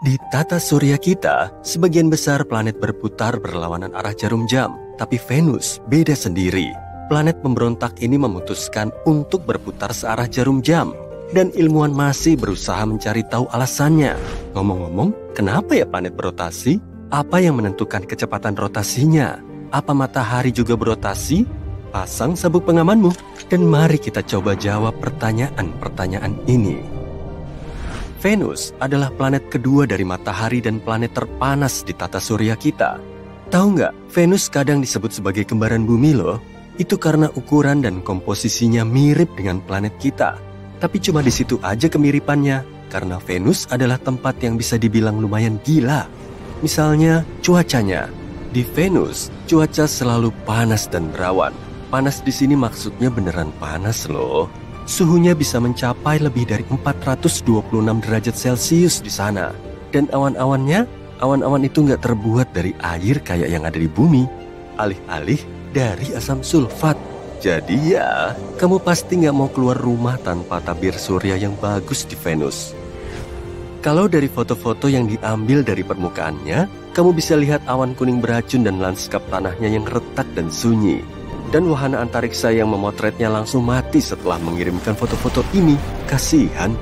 Di tata surya kita, sebagian besar planet berputar berlawanan arah jarum jam, tapi Venus beda sendiri. Planet pemberontak ini memutuskan untuk berputar searah jarum jam, dan ilmuwan masih berusaha mencari tahu alasannya. Ngomong-ngomong, kenapa ya planet berotasi? Apa yang menentukan kecepatan rotasinya? Apa matahari juga berotasi? Pasang sabuk pengamanmu, dan mari kita coba jawab pertanyaan-pertanyaan ini. Venus adalah planet kedua dari matahari dan planet terpanas di tata surya kita. Tahu nggak, Venus kadang disebut sebagai kembaran bumi loh. Itu karena ukuran dan komposisinya mirip dengan planet kita. Tapi cuma di situ aja kemiripannya, karena Venus adalah tempat yang bisa dibilang lumayan gila. Misalnya, cuacanya. Di Venus, cuaca selalu panas dan berawan. Panas di sini maksudnya beneran panas loh. Suhunya bisa mencapai lebih dari 426 derajat Celcius di sana. Dan awan-awan itu nggak terbuat dari air kayak yang ada di bumi. Alih-alih dari asam sulfat. Jadi ya, kamu pasti nggak mau keluar rumah tanpa tabir surya yang bagus di Venus. Kalau dari foto-foto yang diambil dari permukaannya, kamu bisa lihat awan kuning beracun dan lanskap tanahnya yang retak dan sunyi. Dan wahana antariksa yang memotretnya langsung mati setelah mengirimkan foto-foto ini. Kasihan.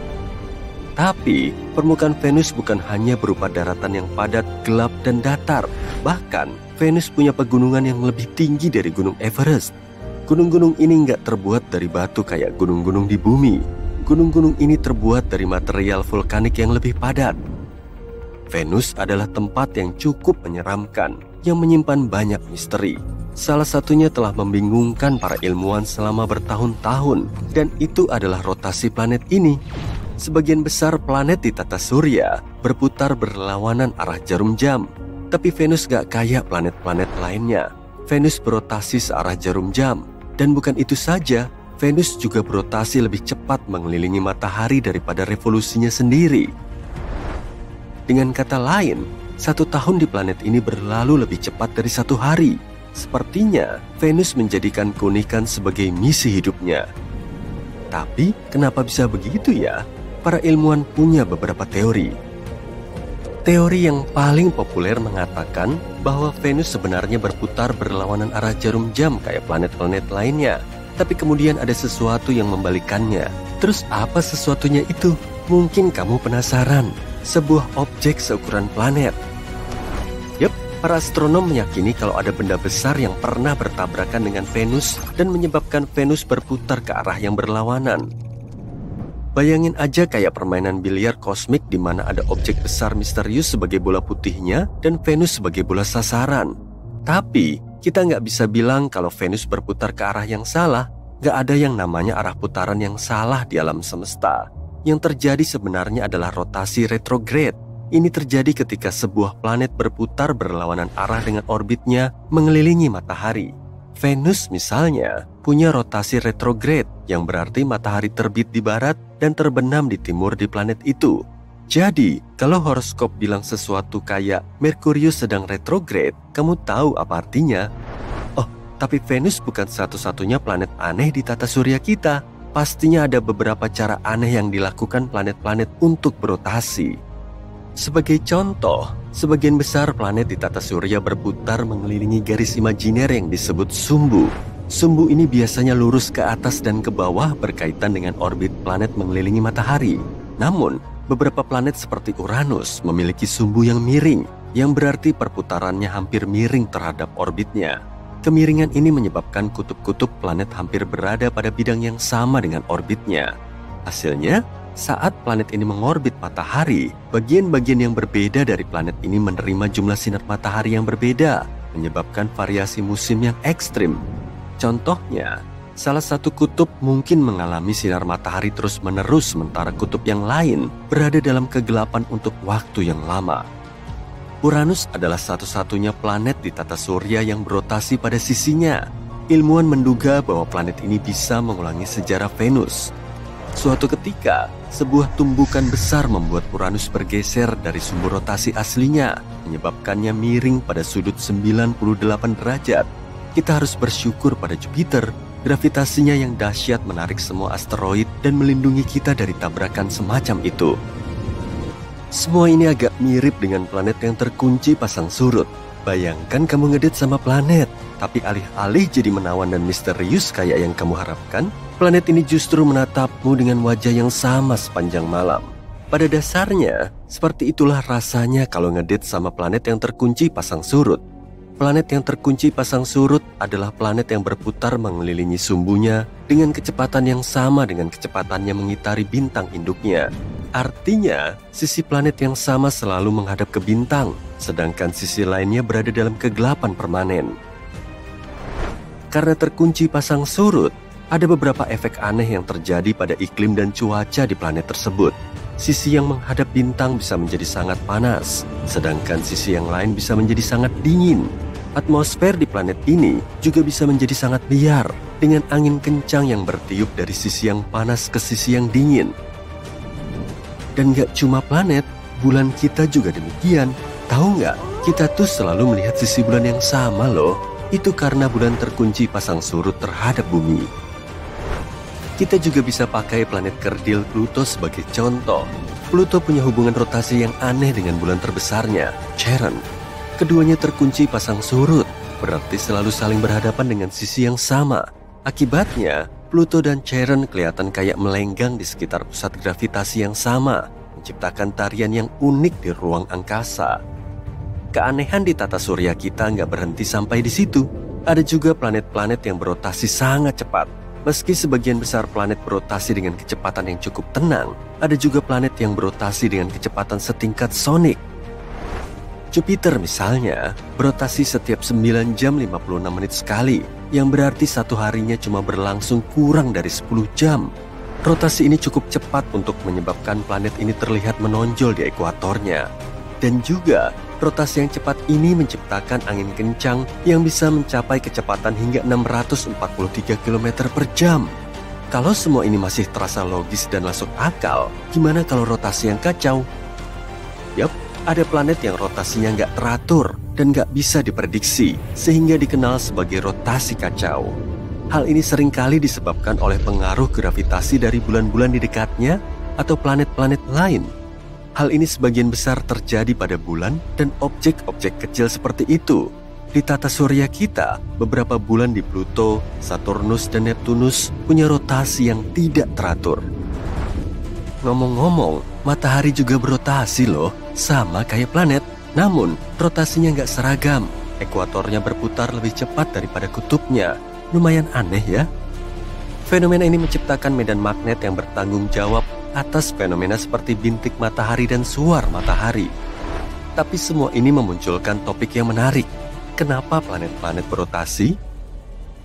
Tapi, permukaan Venus bukan hanya berupa daratan yang padat, gelap, dan datar. Bahkan, Venus punya pegunungan yang lebih tinggi dari Gunung Everest. Gunung-gunung ini nggak terbuat dari batu kayak gunung-gunung di bumi. Gunung-gunung ini terbuat dari material vulkanik yang lebih padat. Venus adalah tempat yang cukup menyeramkan, yang menyimpan banyak misteri. Salah satunya telah membingungkan para ilmuwan selama bertahun-tahun, dan itu adalah rotasi planet ini. Sebagian besar planet di tata surya berputar berlawanan arah jarum jam, tapi Venus gak kayak planet-planet lainnya. Venus berotasi searah jarum jam, dan bukan itu saja, Venus juga berotasi lebih cepat mengelilingi matahari daripada revolusinya sendiri. Dengan kata lain, 1 tahun di planet ini berlalu lebih cepat dari 1 hari. Sepertinya Venus menjadikan keunikan sebagai misi hidupnya. Tapi kenapa bisa begitu ya? Para ilmuwan punya beberapa teori. Teori yang paling populer mengatakan bahwa Venus sebenarnya berputar berlawanan arah jarum jam kayak planet-planet lainnya. Tapi kemudian ada sesuatu yang membalikannya. Terus apa sesuatunya itu? Mungkin kamu penasaran. Sebuah objek seukuran planet. Para astronom meyakini kalau ada benda besar yang pernah bertabrakan dengan Venus dan menyebabkan Venus berputar ke arah yang berlawanan. Bayangin aja kayak permainan biliar kosmik di mana ada objek besar misterius sebagai bola putihnya dan Venus sebagai bola sasaran. Tapi kita nggak bisa bilang kalau Venus berputar ke arah yang salah. Nggak ada yang namanya arah putaran yang salah di alam semesta. Yang terjadi sebenarnya adalah rotasi retrograde. Ini terjadi ketika sebuah planet berputar berlawanan arah dengan orbitnya mengelilingi matahari. Venus misalnya punya rotasi retrograde yang berarti matahari terbit di barat dan terbenam di timur di planet itu. Jadi, kalau horoskop bilang sesuatu kayak Merkurius sedang retrograde, kamu tahu apa artinya? Oh, tapi Venus bukan satu-satunya planet aneh di tata surya kita. Pastinya ada beberapa cara aneh yang dilakukan planet-planet untuk berotasi. Sebagai contoh, sebagian besar planet di tata surya berputar mengelilingi garis imajiner yang disebut sumbu. Sumbu ini biasanya lurus ke atas dan ke bawah berkaitan dengan orbit planet mengelilingi matahari. Namun, beberapa planet seperti Uranus memiliki sumbu yang miring, yang berarti perputarannya hampir miring terhadap orbitnya. Kemiringan ini menyebabkan kutub-kutub planet hampir berada pada bidang yang sama dengan orbitnya. Hasilnya, saat planet ini mengorbit matahari, bagian-bagian yang berbeda dari planet ini menerima jumlah sinar matahari yang berbeda, menyebabkan variasi musim yang ekstrim. Contohnya, salah satu kutub mungkin mengalami sinar matahari terus-menerus sementara kutub yang lain berada dalam kegelapan untuk waktu yang lama. Uranus adalah satu-satunya planet di tata surya yang berotasi pada sisinya. Ilmuwan menduga bahwa planet ini bisa mengulangi sejarah Venus. Suatu ketika, sebuah tumbukan besar membuat Uranus bergeser dari sumber rotasi aslinya, menyebabkannya miring pada sudut 98 derajat. Kita harus bersyukur pada Jupiter. Gravitasinya yang dahsyat menarik semua asteroid dan melindungi kita dari tabrakan semacam itu. Semua ini agak mirip dengan planet yang terkunci pasang surut. Bayangkan kamu ngedate sama planet, tapi alih-alih jadi menawan dan misterius kayak yang kamu harapkan, planet ini justru menatapmu dengan wajah yang sama sepanjang malam. Pada dasarnya, seperti itulah rasanya kalau ngedate sama planet yang terkunci pasang surut. Planet yang terkunci pasang surut adalah planet yang berputar mengelilingi sumbunya dengan kecepatan yang sama dengan kecepatannya mengitari bintang induknya. Artinya, sisi planet yang sama selalu menghadap ke bintang, sedangkan sisi lainnya berada dalam kegelapan permanen. Karena terkunci pasang surut, ada beberapa efek aneh yang terjadi pada iklim dan cuaca di planet tersebut. Sisi yang menghadap bintang bisa menjadi sangat panas, sedangkan sisi yang lain bisa menjadi sangat dingin. Atmosfer di planet ini juga bisa menjadi sangat liar, dengan angin kencang yang bertiup dari sisi yang panas ke sisi yang dingin. Dan gak cuma planet, bulan kita juga demikian. Tahu nggak? Kita tuh selalu melihat sisi bulan yang sama loh. Itu karena bulan terkunci pasang surut terhadap bumi. Kita juga bisa pakai planet kerdil Pluto sebagai contoh. Pluto punya hubungan rotasi yang aneh dengan bulan terbesarnya, Charon. Keduanya terkunci pasang surut, berarti selalu saling berhadapan dengan sisi yang sama. Akibatnya, Pluto dan Charon kelihatan kayak melenggang di sekitar pusat gravitasi yang sama, menciptakan tarian yang unik di ruang angkasa. Keanehan di tata surya kita nggak berhenti sampai di situ. Ada juga planet-planet yang berotasi sangat cepat. Meski sebagian besar planet berotasi dengan kecepatan yang cukup tenang, ada juga planet yang berotasi dengan kecepatan setingkat sonik. Jupiter misalnya, berotasi setiap 9 jam 56 menit sekali, yang berarti satu harinya cuma berlangsung kurang dari 10 jam. Rotasi ini cukup cepat untuk menyebabkan planet ini terlihat menonjol di ekuatornya. Dan juga, rotasi yang cepat ini menciptakan angin kencang yang bisa mencapai kecepatan hingga 643 km per jam. Kalau semua ini masih terasa logis dan masuk akal, gimana kalau rotasi yang kacau? Yap, ada planet yang rotasinya nggak teratur dan nggak bisa diprediksi, sehingga dikenal sebagai rotasi kacau. Hal ini seringkali disebabkan oleh pengaruh gravitasi dari bulan-bulan di dekatnya atau planet-planet lain. Hal ini sebagian besar terjadi pada bulan dan objek-objek kecil seperti itu. Di tata surya kita, beberapa bulan di Pluto, Saturnus, dan Neptunus punya rotasi yang tidak teratur. Ngomong-ngomong, matahari juga berotasi loh, sama kayak planet. Namun, rotasinya nggak seragam. Ekuatornya berputar lebih cepat daripada kutubnya. Lumayan aneh ya? Fenomena ini menciptakan medan magnet yang bertanggung jawab atas fenomena seperti bintik matahari dan suar matahari. Tapi semua ini memunculkan topik yang menarik. Kenapa planet-planet berotasi?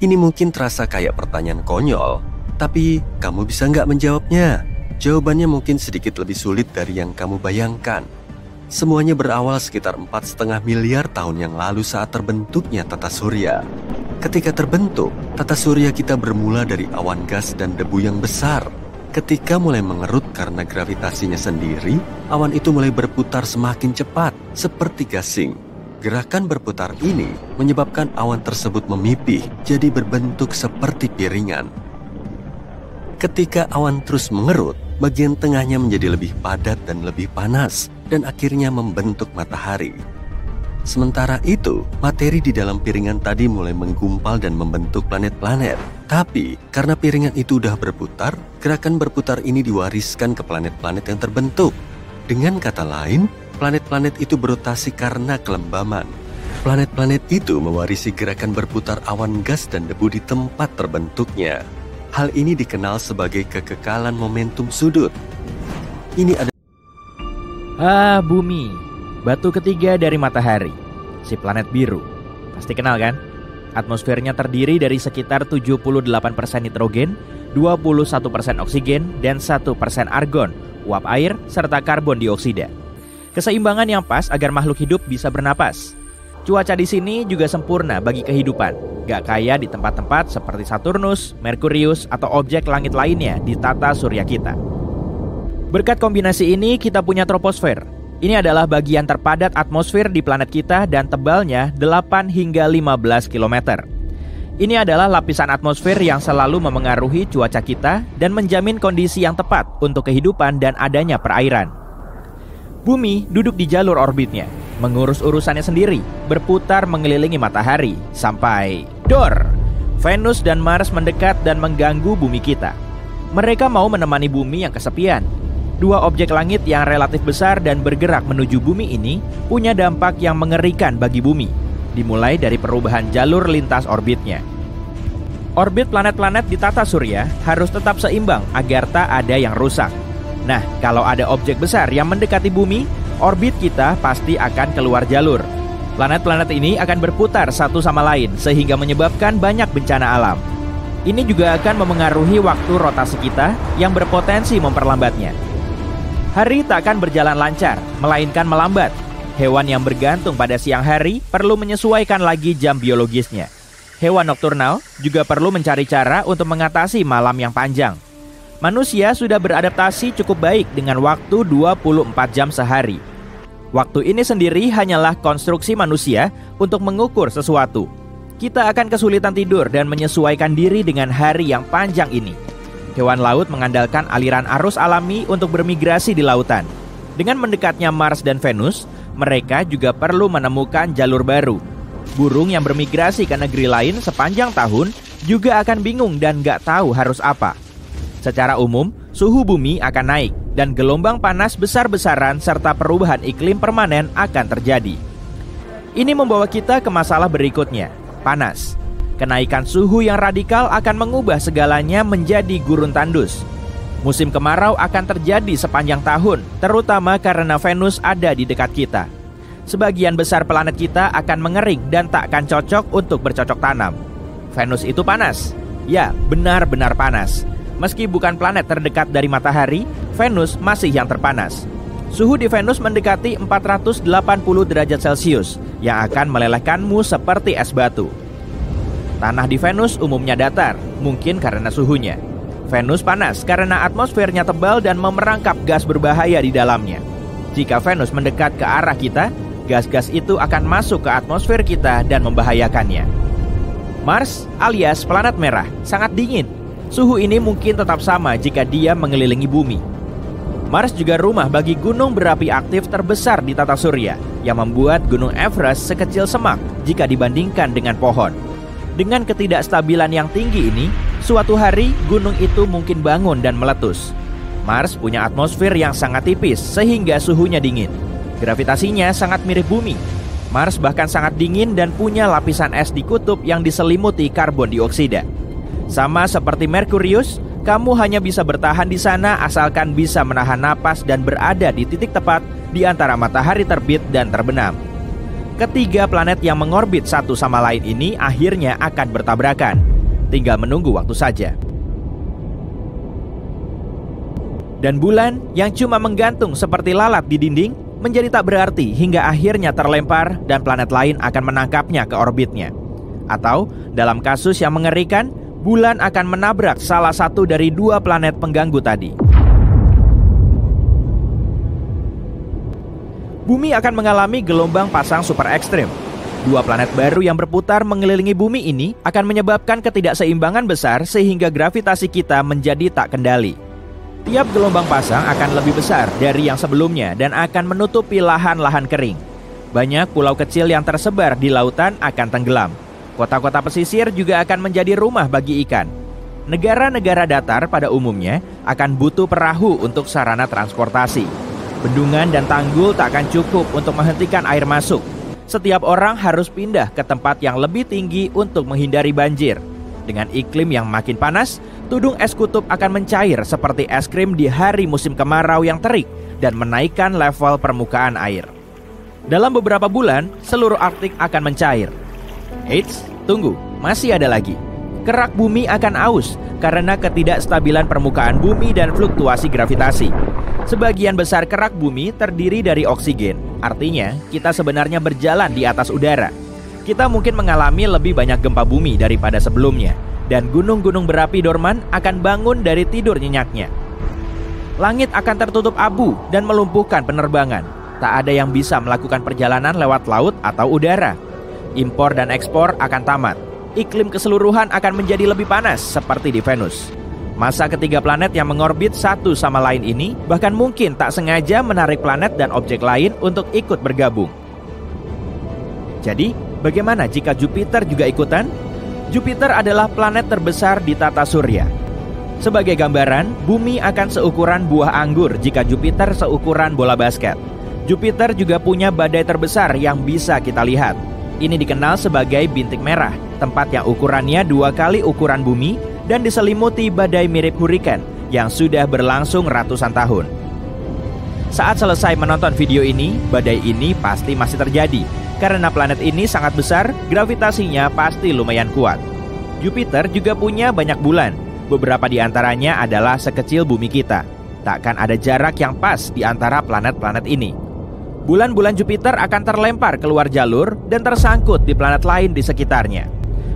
Ini mungkin terasa kayak pertanyaan konyol, tapi kamu bisa nggak menjawabnya? Jawabannya mungkin sedikit lebih sulit dari yang kamu bayangkan. Semuanya berawal sekitar 4,5 miliar tahun yang lalu saat terbentuknya tata surya. Ketika terbentuk, tata surya kita bermula dari awan gas dan debu yang besar. Ketika mulai mengerut karena gravitasinya sendiri, awan itu mulai berputar semakin cepat, seperti gasing. Gerakan berputar ini menyebabkan awan tersebut memipih, jadi berbentuk seperti piringan. Ketika awan terus mengerut, bagian tengahnya menjadi lebih padat dan lebih panas, dan akhirnya membentuk matahari. Sementara itu, materi di dalam piringan tadi mulai menggumpal dan membentuk planet-planet. Tapi, karena piringan itu udah berputar, gerakan berputar ini diwariskan ke planet-planet yang terbentuk. Dengan kata lain, planet-planet itu berotasi karena kelembaman. Planet-planet itu mewarisi gerakan berputar awan gas dan debu di tempat terbentuknya. Hal ini dikenal sebagai kekekalan momentum sudut. Ini ada Bumi, batu ketiga dari matahari, si planet biru. Pasti kenal kan? Atmosfernya terdiri dari sekitar 78% nitrogen, 21% oksigen, dan 1% argon, uap air, serta karbon dioksida. Keseimbangan yang pas agar makhluk hidup bisa bernapas. Cuaca di sini juga sempurna bagi kehidupan, gak kayak di tempat-tempat seperti Saturnus, Merkurius, atau objek langit lainnya di tata surya kita. Berkat kombinasi ini, kita punya troposfer. Ini adalah bagian terpadat atmosfer di planet kita dan tebalnya 8 hingga 15 km. Ini adalah lapisan atmosfer yang selalu memengaruhi cuaca kita dan menjamin kondisi yang tepat untuk kehidupan dan adanya perairan. Bumi duduk di jalur orbitnya, mengurus urusannya sendiri, berputar mengelilingi matahari, sampai dor! Venus dan Mars mendekat dan mengganggu bumi kita. Mereka mau menemani bumi yang kesepian. Dua objek langit yang relatif besar dan bergerak menuju bumi ini punya dampak yang mengerikan bagi bumi, dimulai dari perubahan jalur lintas orbitnya. Orbit planet-planet di tata surya harus tetap seimbang agar tak ada yang rusak. Nah, kalau ada objek besar yang mendekati bumi, orbit kita pasti akan keluar jalur. Planet-planet ini akan berputar satu sama lain sehingga menyebabkan banyak bencana alam. Ini juga akan memengaruhi waktu rotasi kita yang berpotensi memperlambatnya. Hari tak akan berjalan lancar, melainkan melambat. Hewan yang bergantung pada siang hari perlu menyesuaikan lagi jam biologisnya. Hewan nokturnal juga perlu mencari cara untuk mengatasi malam yang panjang. Manusia sudah beradaptasi cukup baik dengan waktu 24 jam sehari. Waktu ini sendiri hanyalah konstruksi manusia untuk mengukur sesuatu. Kita akan kesulitan tidur dan menyesuaikan diri dengan hari yang panjang ini. Hewan laut mengandalkan aliran arus alami untuk bermigrasi di lautan. Dengan mendekatnya Mars dan Venus, mereka juga perlu menemukan jalur baru. Burung yang bermigrasi ke negeri lain sepanjang tahun juga akan bingung dan gak tahu harus apa. Secara umum, suhu bumi akan naik dan gelombang panas besar-besaran serta perubahan iklim permanen akan terjadi. Ini membawa kita ke masalah berikutnya, panas. Kenaikan suhu yang radikal akan mengubah segalanya menjadi gurun tandus. Musim kemarau akan terjadi sepanjang tahun, terutama karena Venus ada di dekat kita. Sebagian besar planet kita akan mengering dan tak akan cocok untuk bercocok tanam. Venus itu panas. Ya, benar-benar panas. Meski bukan planet terdekat dari matahari, Venus masih yang terpanas. Suhu di Venus mendekati 480 derajat Celcius yang akan melelehkanmu seperti es batu. Tanah di Venus umumnya datar, mungkin karena suhunya. Venus panas karena atmosfernya tebal dan memerangkap gas berbahaya di dalamnya. Jika Venus mendekat ke arah kita, gas-gas itu akan masuk ke atmosfer kita dan membahayakannya. Mars alias planet merah sangat dingin. Suhu ini mungkin tetap sama jika dia mengelilingi bumi. Mars juga rumah bagi gunung berapi aktif terbesar di tata surya yang membuat gunung Everest sekecil semak jika dibandingkan dengan pohon. Dengan ketidakstabilan yang tinggi ini, suatu hari gunung itu mungkin bangun dan meletus. Mars punya atmosfer yang sangat tipis sehingga suhunya dingin. Gravitasinya sangat mirip bumi. Mars bahkan sangat dingin dan punya lapisan es di kutub yang diselimuti karbon dioksida. Sama seperti Merkurius, kamu hanya bisa bertahan di sana asalkan bisa menahan napas dan berada di titik tepat di antara matahari terbit dan terbenam. Ketiga planet yang mengorbit satu sama lain ini akhirnya akan bertabrakan. Tinggal menunggu waktu saja. Dan bulan yang cuma menggantung seperti lalat di dinding menjadi tak berarti hingga akhirnya terlempar dan planet lain akan menangkapnya ke orbitnya. Atau dalam kasus yang mengerikan, bulan akan menabrak salah satu dari dua planet pengganggu tadi. Bumi akan mengalami gelombang pasang super ekstrim. Dua planet baru yang berputar mengelilingi bumi ini akan menyebabkan ketidakseimbangan besar sehingga gravitasi kita menjadi tak kendali. Tiap gelombang pasang akan lebih besar dari yang sebelumnya dan akan menutupi lahan-lahan kering. Banyak pulau kecil yang tersebar di lautan akan tenggelam. Kota-kota pesisir juga akan menjadi rumah bagi ikan. Negara-negara datar pada umumnya akan butuh perahu untuk sarana transportasi. Bendungan dan tanggul tak akan cukup untuk menghentikan air masuk. Setiap orang harus pindah ke tempat yang lebih tinggi untuk menghindari banjir. Dengan iklim yang makin panas, tudung es kutub akan mencair seperti es krim di hari musim kemarau yang terik dan menaikkan level permukaan air. Dalam beberapa bulan, seluruh Arktik akan mencair. Eits, tunggu, masih ada lagi. Kerak bumi akan aus karena ketidakstabilan permukaan bumi dan fluktuasi gravitasi. Sebagian besar kerak bumi terdiri dari oksigen. Artinya, kita sebenarnya berjalan di atas udara. Kita mungkin mengalami lebih banyak gempa bumi daripada sebelumnya. Dan gunung-gunung berapi dorman akan bangun dari tidur nyenyaknya. Langit akan tertutup abu dan melumpuhkan penerbangan. Tak ada yang bisa melakukan perjalanan lewat laut atau udara. Impor dan ekspor akan tamat. Iklim keseluruhan akan menjadi lebih panas seperti di Venus. Masa ketiga planet yang mengorbit satu sama lain ini bahkan mungkin tak sengaja menarik planet dan objek lain untuk ikut bergabung. Jadi, bagaimana jika Jupiter juga ikutan? Jupiter adalah planet terbesar di tata surya. Sebagai gambaran, bumi akan seukuran buah anggur jika Jupiter seukuran bola basket. Jupiter juga punya badai terbesar yang bisa kita lihat. Ini dikenal sebagai bintik merah, tempat yang ukurannya 2 kali ukuran bumi dan diselimuti badai mirip hurikan yang sudah berlangsung ratusan tahun. Saat selesai menonton video ini, badai ini pasti masih terjadi. Karena planet ini sangat besar, gravitasinya pasti lumayan kuat. Jupiter juga punya banyak bulan. Beberapa di antaranya adalah sekecil bumi kita. Takkan ada jarak yang pas di antara planet-planet ini. Bulan-bulan Jupiter akan terlempar keluar jalur dan tersangkut di planet lain di sekitarnya.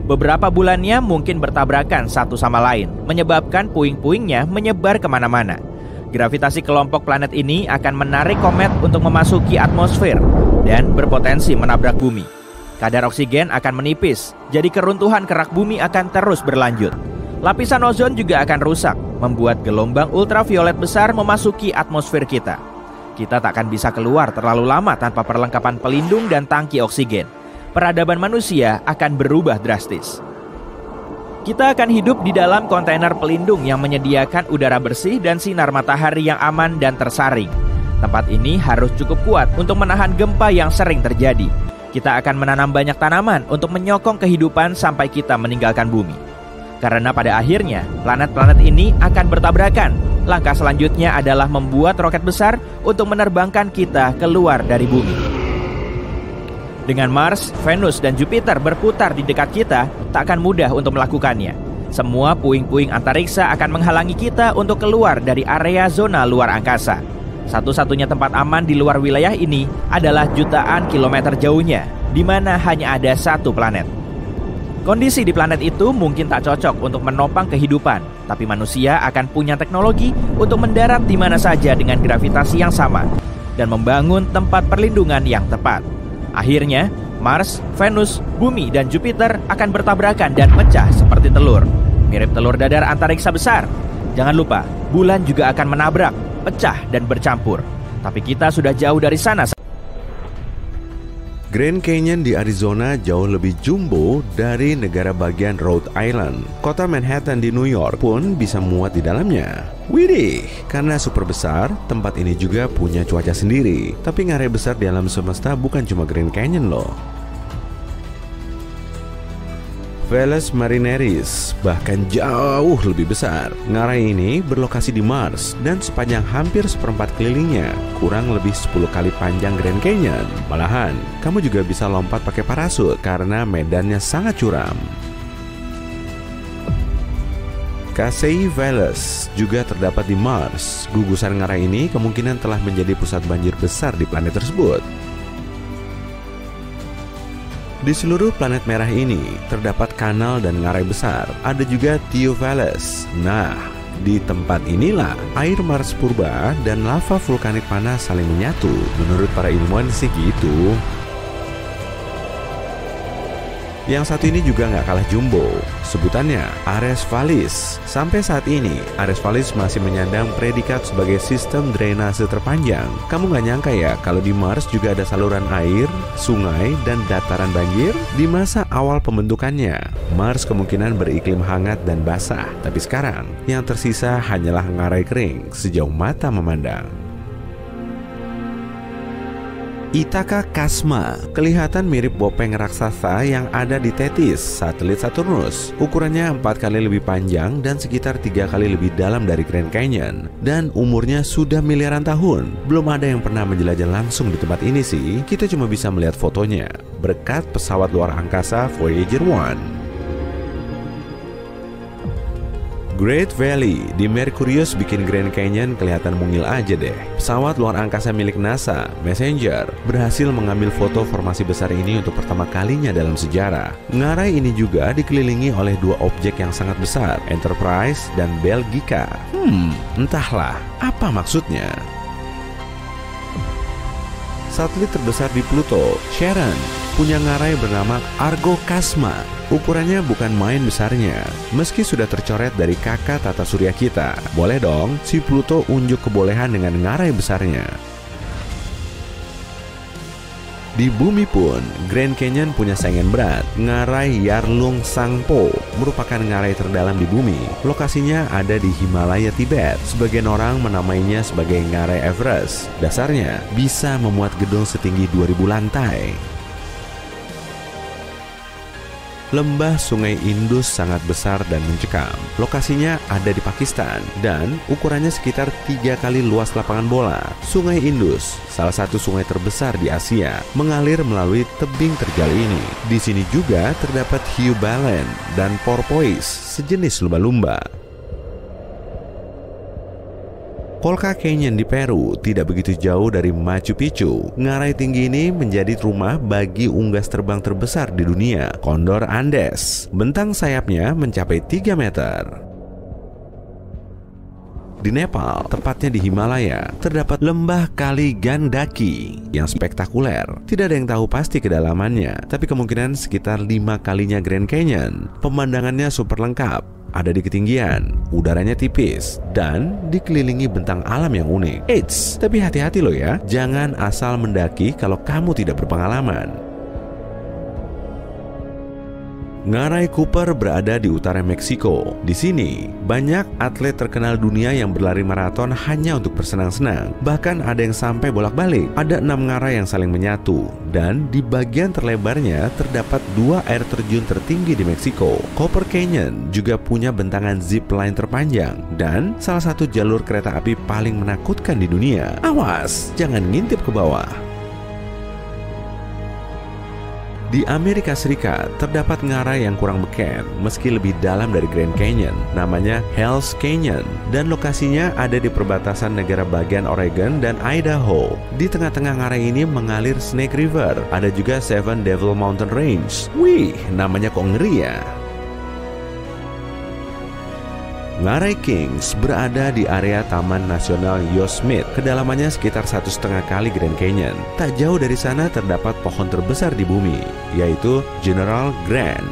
Beberapa bulannya mungkin bertabrakan satu sama lain, menyebabkan puing-puingnya menyebar kemana-mana. Gravitasi kelompok planet ini akan menarik komet untuk memasuki atmosfer dan berpotensi menabrak bumi. Kadar oksigen akan menipis, jadi keruntuhan kerak bumi akan terus berlanjut. Lapisan ozon juga akan rusak, membuat gelombang ultraviolet besar memasuki atmosfer kita. Kita tak akan bisa keluar terlalu lama tanpa perlengkapan pelindung dan tangki oksigen. Peradaban manusia akan berubah drastis. Kita akan hidup di dalam kontainer pelindung yang menyediakan udara bersih dan sinar matahari yang aman dan tersaring. Tempat ini harus cukup kuat untuk menahan gempa yang sering terjadi. Kita akan menanam banyak tanaman untuk menyokong kehidupan sampai kita meninggalkan bumi. Karena pada akhirnya, planet-planet ini akan bertabrakan. Langkah selanjutnya adalah membuat roket besar untuk menerbangkan kita keluar dari bumi. Dengan Mars, Venus, dan Jupiter berputar di dekat kita, tak akan mudah untuk melakukannya. Semua puing-puing antariksa akan menghalangi kita untuk keluar dari area zona luar angkasa. Satu-satunya tempat aman di luar wilayah ini adalah jutaan kilometer jauhnya, di mana hanya ada satu planet. Kondisi di planet itu mungkin tak cocok untuk menopang kehidupan, tapi manusia akan punya teknologi untuk mendarat di mana saja dengan gravitasi yang sama dan membangun tempat perlindungan yang tepat. Akhirnya, Mars, Venus, Bumi, dan Jupiter akan bertabrakan dan pecah seperti telur. Mirip telur dadar antariksa besar. Jangan lupa, bulan juga akan menabrak, pecah, dan bercampur. Tapi kita sudah jauh dari sana. Grand Canyon di Arizona jauh lebih jumbo dari negara bagian Rhode Island. Kota Manhattan di New York pun bisa muat di dalamnya. Widih, karena super besar, tempat ini juga punya cuaca sendiri. Tapi ngarai besar di alam semesta bukan cuma Grand Canyon loh. Valles Marineris bahkan jauh lebih besar. Ngarai ini berlokasi di Mars dan sepanjang hampir seperempat kelilingnya, kurang lebih 10 kali panjang Grand Canyon. Malahan, kamu juga bisa lompat pakai parasut karena medannya sangat curam. Casey Valles juga terdapat di Mars. Gugusan ngarai ini kemungkinan telah menjadi pusat banjir besar di planet tersebut. Di seluruh planet merah ini terdapat kanal dan ngarai besar. Ada juga Theo Valles. Nah, di tempat inilah air Mars purba dan lava vulkanik panas saling menyatu. Menurut para ilmuwan sih gitu. Yang satu ini juga nggak kalah jumbo. Sebutannya Ares Vallis. Sampai saat ini, Ares Vallis masih menyandang predikat sebagai sistem drainase terpanjang. Kamu nggak nyangka ya kalau di Mars juga ada saluran air, sungai, dan dataran banjir? Di masa awal pembentukannya, Mars kemungkinan beriklim hangat dan basah. Tapi sekarang, yang tersisa hanyalah ngarai kering sejauh mata memandang. Ithaka Kasma kelihatan mirip bopeng raksasa yang ada di Tethys, satelit Saturnus. Ukurannya 4 kali lebih panjang dan sekitar 3 kali lebih dalam dari Grand Canyon. Dan umurnya sudah miliaran tahun. Belum ada yang pernah menjelajah langsung di tempat ini sih. Kita cuma bisa melihat fotonya berkat pesawat luar angkasa Voyager 1. Great Valley di Mercurius bikin Grand Canyon kelihatan mungil aja deh. Pesawat luar angkasa milik NASA, Messenger, berhasil mengambil foto formasi besar ini untuk pertama kalinya dalam sejarah. Ngarai ini juga dikelilingi oleh dua objek yang sangat besar, Enterprise dan Belgica. Entahlah, apa maksudnya? Satelit terbesar di Pluto, Charon, punya ngarai bernama Argokasma. Ukurannya bukan main besarnya. Meski sudah tercoret dari kakak tata surya kita, boleh dong si Pluto unjuk kebolehan dengan ngarai besarnya. Di bumi pun, Grand Canyon punya saingan berat. Ngarai Yarlung Sangpo merupakan ngarai terdalam di bumi. Lokasinya ada di Himalaya, Tibet. Sebagian orang menamainya sebagai ngarai Everest. Dasarnya bisa memuat gedung setinggi 2000 lantai. Lembah Sungai Indus sangat besar dan mencekam. Lokasinya ada di Pakistan dan ukurannya sekitar 3 kali luas lapangan bola. Sungai Indus, salah satu sungai terbesar di Asia, mengalir melalui tebing terjal ini. Di sini juga terdapat hiu balen dan porpoise, sejenis lumba-lumba. Colca Canyon di Peru tidak begitu jauh dari Machu Picchu. Ngarai tinggi ini menjadi rumah bagi unggas terbang terbesar di dunia, Condor Andes. Bentang sayapnya mencapai 3 meter. Di Nepal, tepatnya di Himalaya, terdapat lembah kali Gandaki yang spektakuler. Tidak ada yang tahu pasti kedalamannya, tapi kemungkinan sekitar 5 kalinya Grand Canyon. Pemandangannya super lengkap. Ada di ketinggian, udaranya tipis, dan dikelilingi bentang alam yang unik. Eits, tapi hati-hati loh ya, jangan asal mendaki kalau kamu tidak berpengalaman. Ngarai Cooper berada di utara Meksiko. Di sini, banyak atlet terkenal dunia yang berlari maraton hanya untuk bersenang-senang. Bahkan ada yang sampai bolak-balik. Ada 6 ngarai yang saling menyatu. Dan di bagian terlebarnya terdapat 2 air terjun tertinggi di Meksiko. Cooper Canyon juga punya bentangan zip line terpanjang. Dan salah satu jalur kereta api paling menakutkan di dunia. Awas, jangan ngintip ke bawah. Di Amerika Serikat, terdapat ngarai yang kurang beken meski lebih dalam dari Grand Canyon. Namanya Hell's Canyon dan lokasinya ada di perbatasan negara bagian Oregon dan Idaho. Di tengah-tengah ngarai ini mengalir Snake River. Ada juga Seven Devil Mountain Range. Wih, namanya kok ngeri ya. Ngarai Kings berada di area Taman Nasional Yosemite. Kedalamannya sekitar 1,5 kali Grand Canyon. Tak jauh dari sana terdapat pohon terbesar di bumi, yaitu General Grant.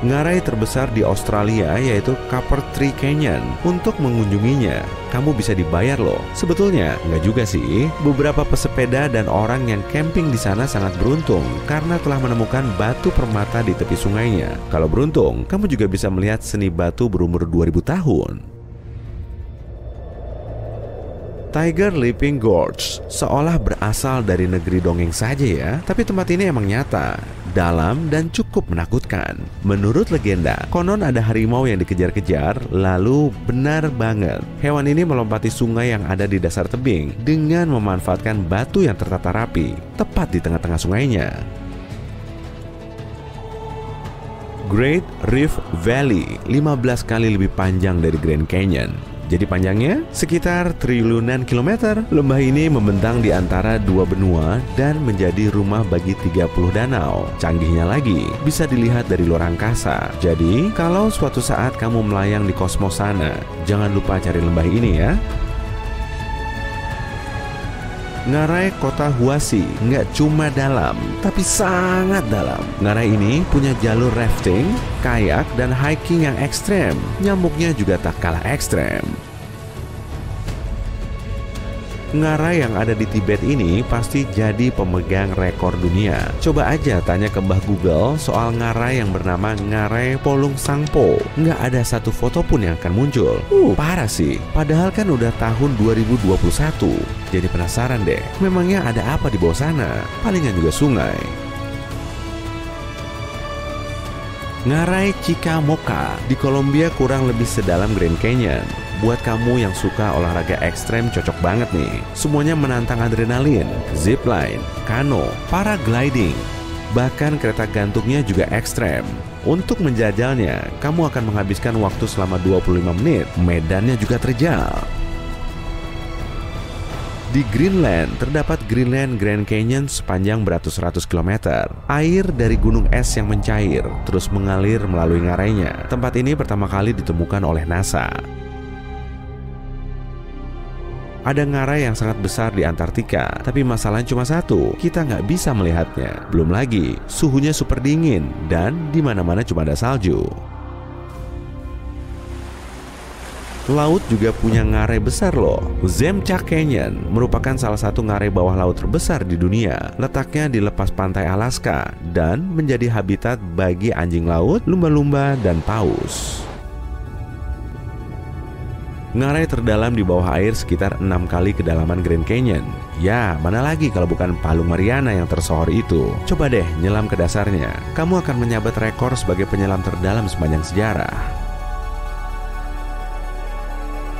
Ngarai terbesar di Australia yaitu Copper Tree Canyon. Untuk mengunjunginya, kamu bisa dibayar loh. Sebetulnya nggak juga sih. Beberapa pesepeda dan orang yang camping di sana sangat beruntung karena telah menemukan batu permata di tepi sungainya. Kalau beruntung, kamu juga bisa melihat seni batu berumur 2000 tahun. Tiger Leaping Gorge seolah berasal dari negeri dongeng saja ya, tapi tempat ini emang nyata, dalam dan cukup menakutkan. Menurut legenda, konon ada harimau yang dikejar-kejar, lalu benar banget. Hewan ini melompati sungai yang ada di dasar tebing dengan memanfaatkan batu yang tertata rapi, tepat di tengah-tengah sungainya. Great Rift Valley 15 kali lebih panjang dari Grand Canyon. Jadi panjangnya sekitar triliunan kilometer. Lembah ini membentang di antara 2 benua dan menjadi rumah bagi 30 danau. Canggihnya lagi, bisa dilihat dari luar angkasa. Jadi, kalau suatu saat kamu melayang di kosmos sana, jangan lupa cari lembah ini ya. Ngarai Kota Huasi nggak cuma dalam, tapi sangat dalam. Ngarai ini punya jalur rafting, kayak, dan hiking yang ekstrem. Nyamuknya juga tak kalah ekstrem. Ngarai yang ada di Tibet ini pasti jadi pemegang rekor dunia. Coba aja tanya ke Mbah Google soal ngarai yang bernama Ngarai Polung Sangpo. Nggak ada satu foto pun yang akan muncul. Parah sih. Padahal kan udah tahun 2021. Jadi penasaran deh, memangnya ada apa di bawah sana? Palingan juga sungai. Ngarai Chicamoca di Kolombia kurang lebih sedalam Grand Canyon. Buat kamu yang suka olahraga ekstrem cocok banget nih. Semuanya menantang adrenalin, zipline, kano, paragliding, bahkan kereta gantungnya juga ekstrem. Untuk menjajalnya, kamu akan menghabiskan waktu selama 25 menit. Medannya juga terjal. Di Greenland, terdapat Greenland Grand Canyon sepanjang beratus-ratus kilometer. Air dari gunung es yang mencair, terus mengalir melalui ngarainya. Tempat ini pertama kali ditemukan oleh NASA. Ada ngarai yang sangat besar di Antartika, tapi masalahnya cuma satu, kita nggak bisa melihatnya. Belum lagi, suhunya super dingin dan di mana-mana cuma ada salju. Laut juga punya ngarai besar loh. Zemchak Canyon merupakan salah satu ngarai bawah laut terbesar di dunia. Letaknya di lepas pantai Alaska dan menjadi habitat bagi anjing laut, lumba-lumba, dan paus. Ngarai terdalam di bawah air sekitar 6 kali kedalaman Grand Canyon. Ya, mana lagi kalau bukan Palung Mariana yang tersohor itu. Coba deh nyelam ke dasarnya. Kamu akan menyabat rekor sebagai penyelam terdalam sepanjang sejarah.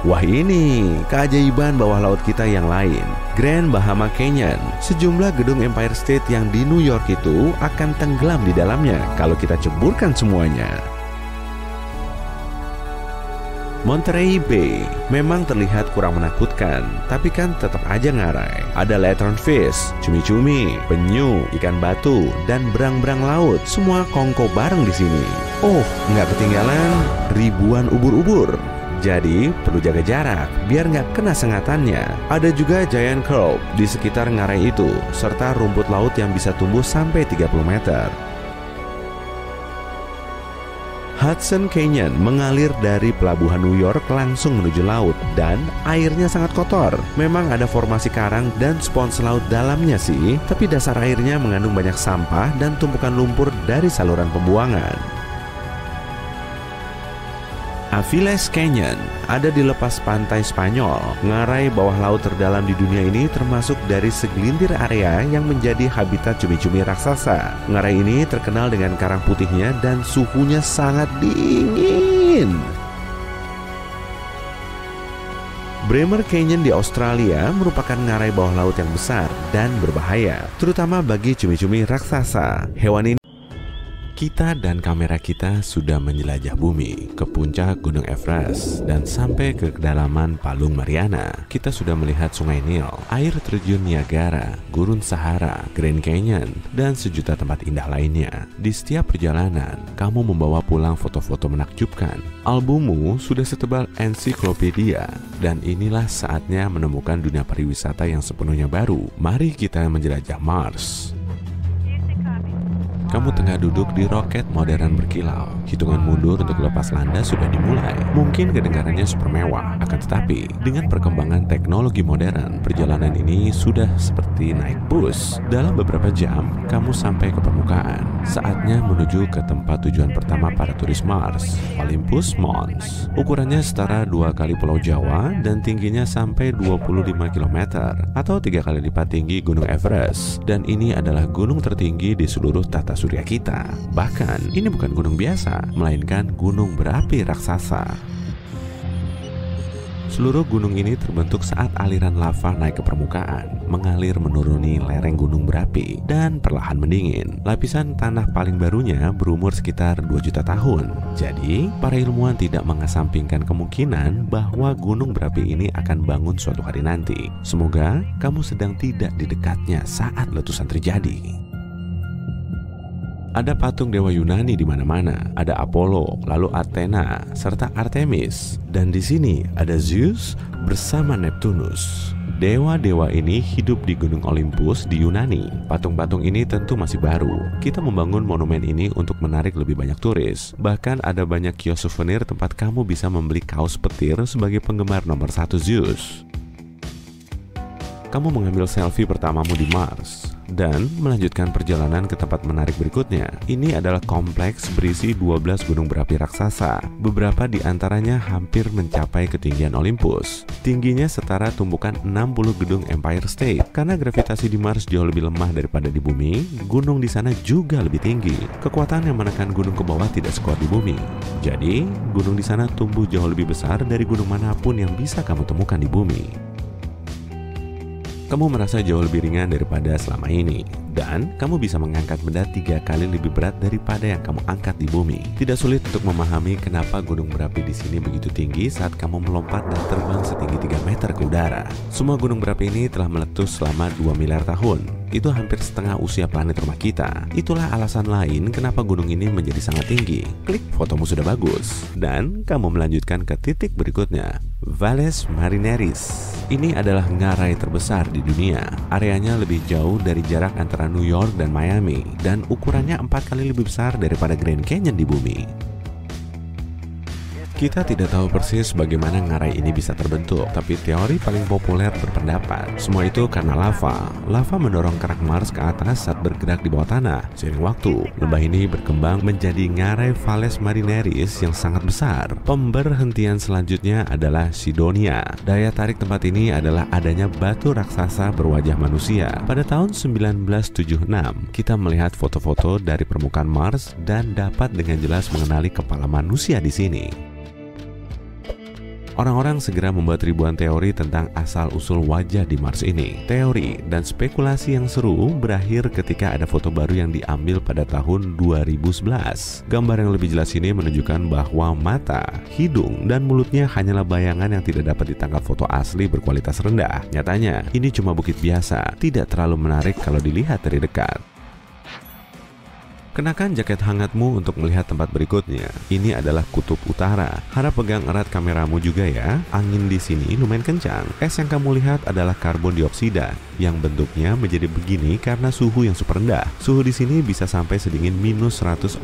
Wah, ini keajaiban bawah laut kita yang lain, Grand Bahama Canyon. Sejumlah gedung Empire State yang di New York itu akan tenggelam di dalamnya kalau kita ceburkan semuanya. Monterey Bay memang terlihat kurang menakutkan, tapi kan tetap aja ngarai. Ada lanternfish, cumi-cumi, penyu, ikan batu, dan berang-berang laut. Semua kongko bareng di sini. Oh, nggak ketinggalan ribuan ubur-ubur. Jadi perlu jaga jarak biar nggak kena sengatannya. Ada juga giant carp di sekitar ngarai itu, serta rumput laut yang bisa tumbuh sampai 30 meter. Hudson Canyon mengalir dari pelabuhan New York langsung menuju laut dan airnya sangat kotor. Memang ada formasi karang dan spons laut dalamnya sih, tapi dasar airnya mengandung banyak sampah dan tumpukan lumpur dari saluran pembuangan. Aviles Canyon ada di lepas pantai Spanyol. Ngarai bawah laut terdalam di dunia ini termasuk dari segelintir area yang menjadi habitat cumi-cumi raksasa. Ngarai ini terkenal dengan karang putihnya dan suhunya sangat dingin. Bremer Canyon di Australia merupakan ngarai bawah laut yang besar dan berbahaya, terutama bagi cumi-cumi raksasa. Hewan ini kita dan kamera kita sudah menjelajah bumi, ke puncak Gunung Everest, dan sampai ke kedalaman Palung Mariana. Kita sudah melihat Sungai Nil, air terjun Niagara, Gurun Sahara, Grand Canyon, dan sejuta tempat indah lainnya. Di setiap perjalanan, kamu membawa pulang foto-foto menakjubkan. Albummu sudah setebal ensiklopedia, dan inilah saatnya menemukan dunia pariwisata yang sepenuhnya baru. Mari kita menjelajah Mars. Kamu tengah duduk di roket modern berkilau. Hitungan mundur untuk lepas landas sudah dimulai. Mungkin kedengarannya super mewah, akan tetapi dengan perkembangan teknologi modern, perjalanan ini sudah seperti naik bus. Dalam beberapa jam, kamu sampai ke permukaan. Saatnya menuju ke tempat tujuan pertama para turis Mars, Olympus Mons. Ukurannya setara 2 kali Pulau Jawa dan tingginya sampai 25 km atau 3 kali lipat tinggi Gunung Everest. Dan ini adalah gunung tertinggi di seluruh tata surya kita. Bahkan ini bukan gunung biasa, melainkan gunung berapi raksasa. Seluruh gunung ini terbentuk saat aliran lava naik ke permukaan, mengalir menuruni lereng gunung berapi, dan perlahan mendingin. Lapisan tanah paling barunya berumur sekitar 2 juta tahun. Jadi, para ilmuwan tidak mengesampingkan kemungkinan bahwa gunung berapi ini akan bangun suatu hari nanti. Semoga kamu sedang tidak di dekatnya saat letusan terjadi. Ada patung dewa Yunani di mana-mana. Ada Apollo, lalu Athena, serta Artemis. Dan di sini ada Zeus bersama Neptunus. Dewa-dewa ini hidup di Gunung Olympus di Yunani. Patung-patung ini tentu masih baru. Kita membangun monumen ini untuk menarik lebih banyak turis. Bahkan ada banyak kios souvenir tempat kamu bisa membeli kaos petir sebagai penggemar nomor 1 Zeus. Kamu mengambil selfie pertamamu di Mars dan melanjutkan perjalanan ke tempat menarik berikutnya. Ini adalah kompleks berisi 12 gunung berapi raksasa. Beberapa di antaranya hampir mencapai ketinggian Olympus. Tingginya setara tumbukan 60 gedung Empire State. Karena gravitasi di Mars jauh lebih lemah daripada di bumi, gunung di sana juga lebih tinggi. Kekuatan yang menekan gunung ke bawah tidak sekuat di bumi. Jadi, gunung di sana tumbuh jauh lebih besar dari gunung manapun yang bisa kamu temukan di bumi. Kamu merasa jauh lebih ringan daripada selama ini. Dan kamu bisa mengangkat benda 3 kali lebih berat daripada yang kamu angkat di bumi. Tidak sulit untuk memahami kenapa gunung berapi di sini begitu tinggi saat kamu melompat dan terbang setinggi 3 meter ke udara. Semua gunung berapi ini telah meletus selama 2 miliar tahun. Itu hampir setengah usia planet rumah kita. Itulah alasan lain kenapa gunung ini menjadi sangat tinggi. Klik, fotomu sudah bagus. Dan kamu melanjutkan ke titik berikutnya, Valles Marineris. Ini adalah ngarai terbesar di dunia. Areanya lebih jauh dari jarak antara New York dan Miami, dan ukurannya 4 kali lebih besar daripada Grand Canyon di bumi. Kita tidak tahu persis bagaimana ngarai ini bisa terbentuk, tapi teori paling populer berpendapat semua itu karena lava. Lava mendorong kerak Mars ke atas saat bergerak di bawah tanah. Seiring waktu, lembah ini berkembang menjadi ngarai Valles Marineris yang sangat besar. Pemberhentian selanjutnya adalah Sidonia. Daya tarik tempat ini adalah adanya batu raksasa berwajah manusia. Pada tahun 1976, kita melihat foto-foto dari permukaan Mars dan dapat dengan jelas mengenali kepala manusia di sini. Orang-orang segera membuat ribuan teori tentang asal-usul wajah di Mars ini. Teori dan spekulasi yang seru berakhir ketika ada foto baru yang diambil pada tahun 2011. Gambar yang lebih jelas ini menunjukkan bahwa mata, hidung, dan mulutnya hanyalah bayangan yang tidak dapat ditangkap foto asli berkualitas rendah. Nyatanya, ini cuma bukit biasa, tidak terlalu menarik kalau dilihat dari dekat. Kenakan jaket hangatmu untuk melihat tempat berikutnya. Ini adalah kutub utara. Harap pegang erat kameramu juga ya. Angin di sini lumayan kencang. Es yang kamu lihat adalah karbon dioksida yang bentuknya menjadi begini karena suhu yang super rendah. Suhu di sini bisa sampai sedingin minus 143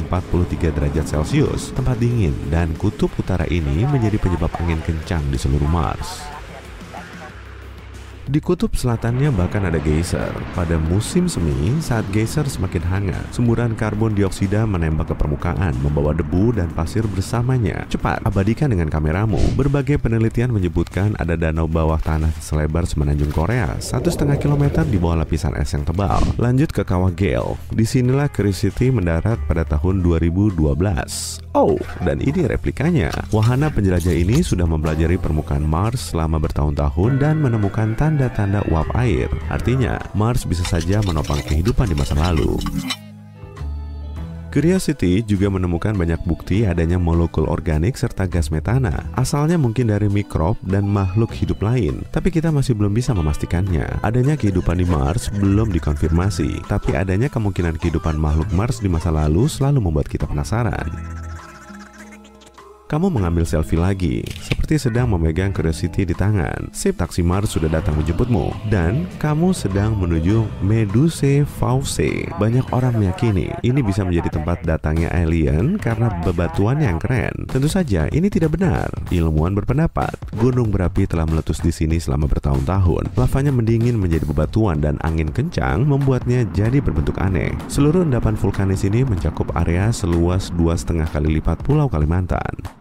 derajat Celcius. Tempat dingin dan kutub utara ini menjadi penyebab angin kencang di seluruh Mars. Di kutub selatannya bahkan ada geyser. Pada musim semi, saat geyser semakin hangat, semburan karbon dioksida menembak ke permukaan, membawa debu dan pasir bersamanya. Cepat, abadikan dengan kameramu. Berbagai penelitian menyebutkan ada danau bawah tanah selebar semenanjung Korea, 1,5 kilometer di bawah lapisan es yang tebal. Lanjut ke kawah Gale. Disinilah Curiosity mendarat pada tahun 2012. Oh, dan ini replikanya. Wahana penjelajah ini sudah mempelajari permukaan Mars selama bertahun-tahun dan menemukan tanda-tanda uap air. Artinya, Mars bisa saja menopang kehidupan di masa lalu. Curiosity juga menemukan banyak bukti adanya molekul organik serta gas metana. Asalnya mungkin dari mikrob dan makhluk hidup lain, tapi kita masih belum bisa memastikannya. Adanya kehidupan di Mars belum dikonfirmasi, tapi adanya kemungkinan kehidupan makhluk Mars di masa lalu selalu membuat kita penasaran. Kamu mengambil selfie lagi, seperti sedang memegang Curiosity di tangan. Sip, taksi Mars sudah datang menjemputmu, dan kamu sedang menuju Medusae Faucae. Banyak orang meyakini ini bisa menjadi tempat datangnya alien karena bebatuan yang keren. Tentu saja ini tidak benar. Ilmuwan berpendapat gunung berapi telah meletus di sini selama bertahun-tahun. Lavanya mendingin menjadi bebatuan dan angin kencang membuatnya jadi berbentuk aneh. Seluruh endapan vulkanis ini mencakup area seluas 2,5 kali lipat Pulau Kalimantan.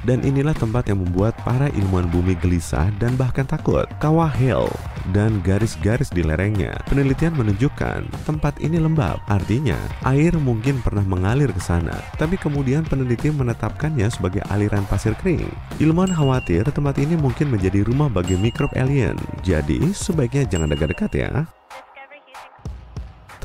Dan inilah tempat yang membuat para ilmuwan bumi gelisah dan bahkan takut. Kawah Hale dan garis-garis di lerengnya. Penelitian menunjukkan tempat ini lembab. Artinya, air mungkin pernah mengalir ke sana. Tapi kemudian peneliti menetapkannya sebagai aliran pasir kering. Ilmuwan khawatir tempat ini mungkin menjadi rumah bagi mikrob alien. Jadi, sebaiknya jangan dekat-dekat ya.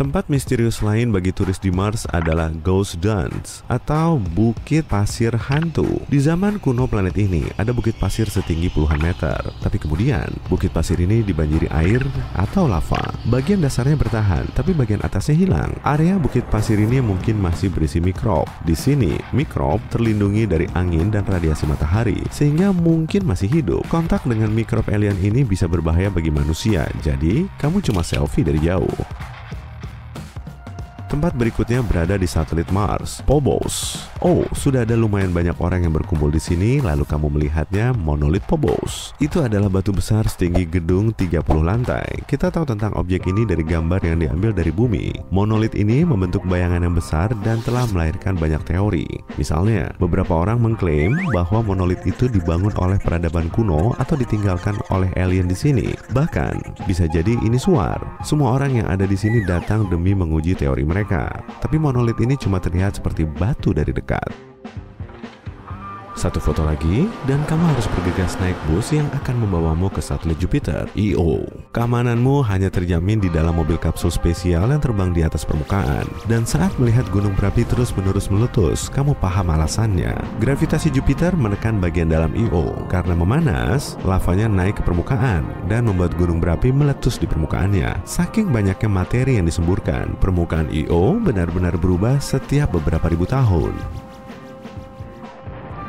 Tempat misterius lain bagi turis di Mars adalah Ghost Dunes atau Bukit Pasir Hantu. Di zaman kuno planet ini ada bukit pasir setinggi puluhan meter, tapi kemudian bukit pasir ini dibanjiri air atau lava. Bagian dasarnya bertahan, tapi bagian atasnya hilang. Area bukit pasir ini mungkin masih berisi mikrob. Di sini, mikrob terlindungi dari angin dan radiasi matahari, sehingga mungkin masih hidup. Kontak dengan mikrob alien ini bisa berbahaya bagi manusia, jadi kamu cuma selfie dari jauh. Tempat berikutnya berada di satelit Mars, Phobos. Oh, sudah ada lumayan banyak orang yang berkumpul di sini, lalu kamu melihatnya monolit Phobos. Itu adalah batu besar setinggi gedung 30 lantai. Kita tahu tentang objek ini dari gambar yang diambil dari bumi. Monolit ini membentuk bayangan yang besar dan telah melahirkan banyak teori. Misalnya, beberapa orang mengklaim bahwa monolit itu dibangun oleh peradaban kuno atau ditinggalkan oleh alien di sini. Bahkan, bisa jadi ini suar. Semua orang yang ada di sini datang demi menguji teori mereka. Tapi monolit ini cuma terlihat seperti batu dari dekat. Satu foto lagi, dan kamu harus bergegas naik bus yang akan membawamu ke satelit Jupiter, Io. Keamananmu hanya terjamin di dalam mobil kapsul spesial yang terbang di atas permukaan. Dan saat melihat gunung berapi terus-menerus meletus, kamu paham alasannya. Gravitasi Jupiter menekan bagian dalam Io. Karena memanas, lavanya naik ke permukaan dan membuat gunung berapi meletus di permukaannya. Saking banyaknya materi yang disemburkan, permukaan Io benar-benar berubah setiap beberapa ribu tahun.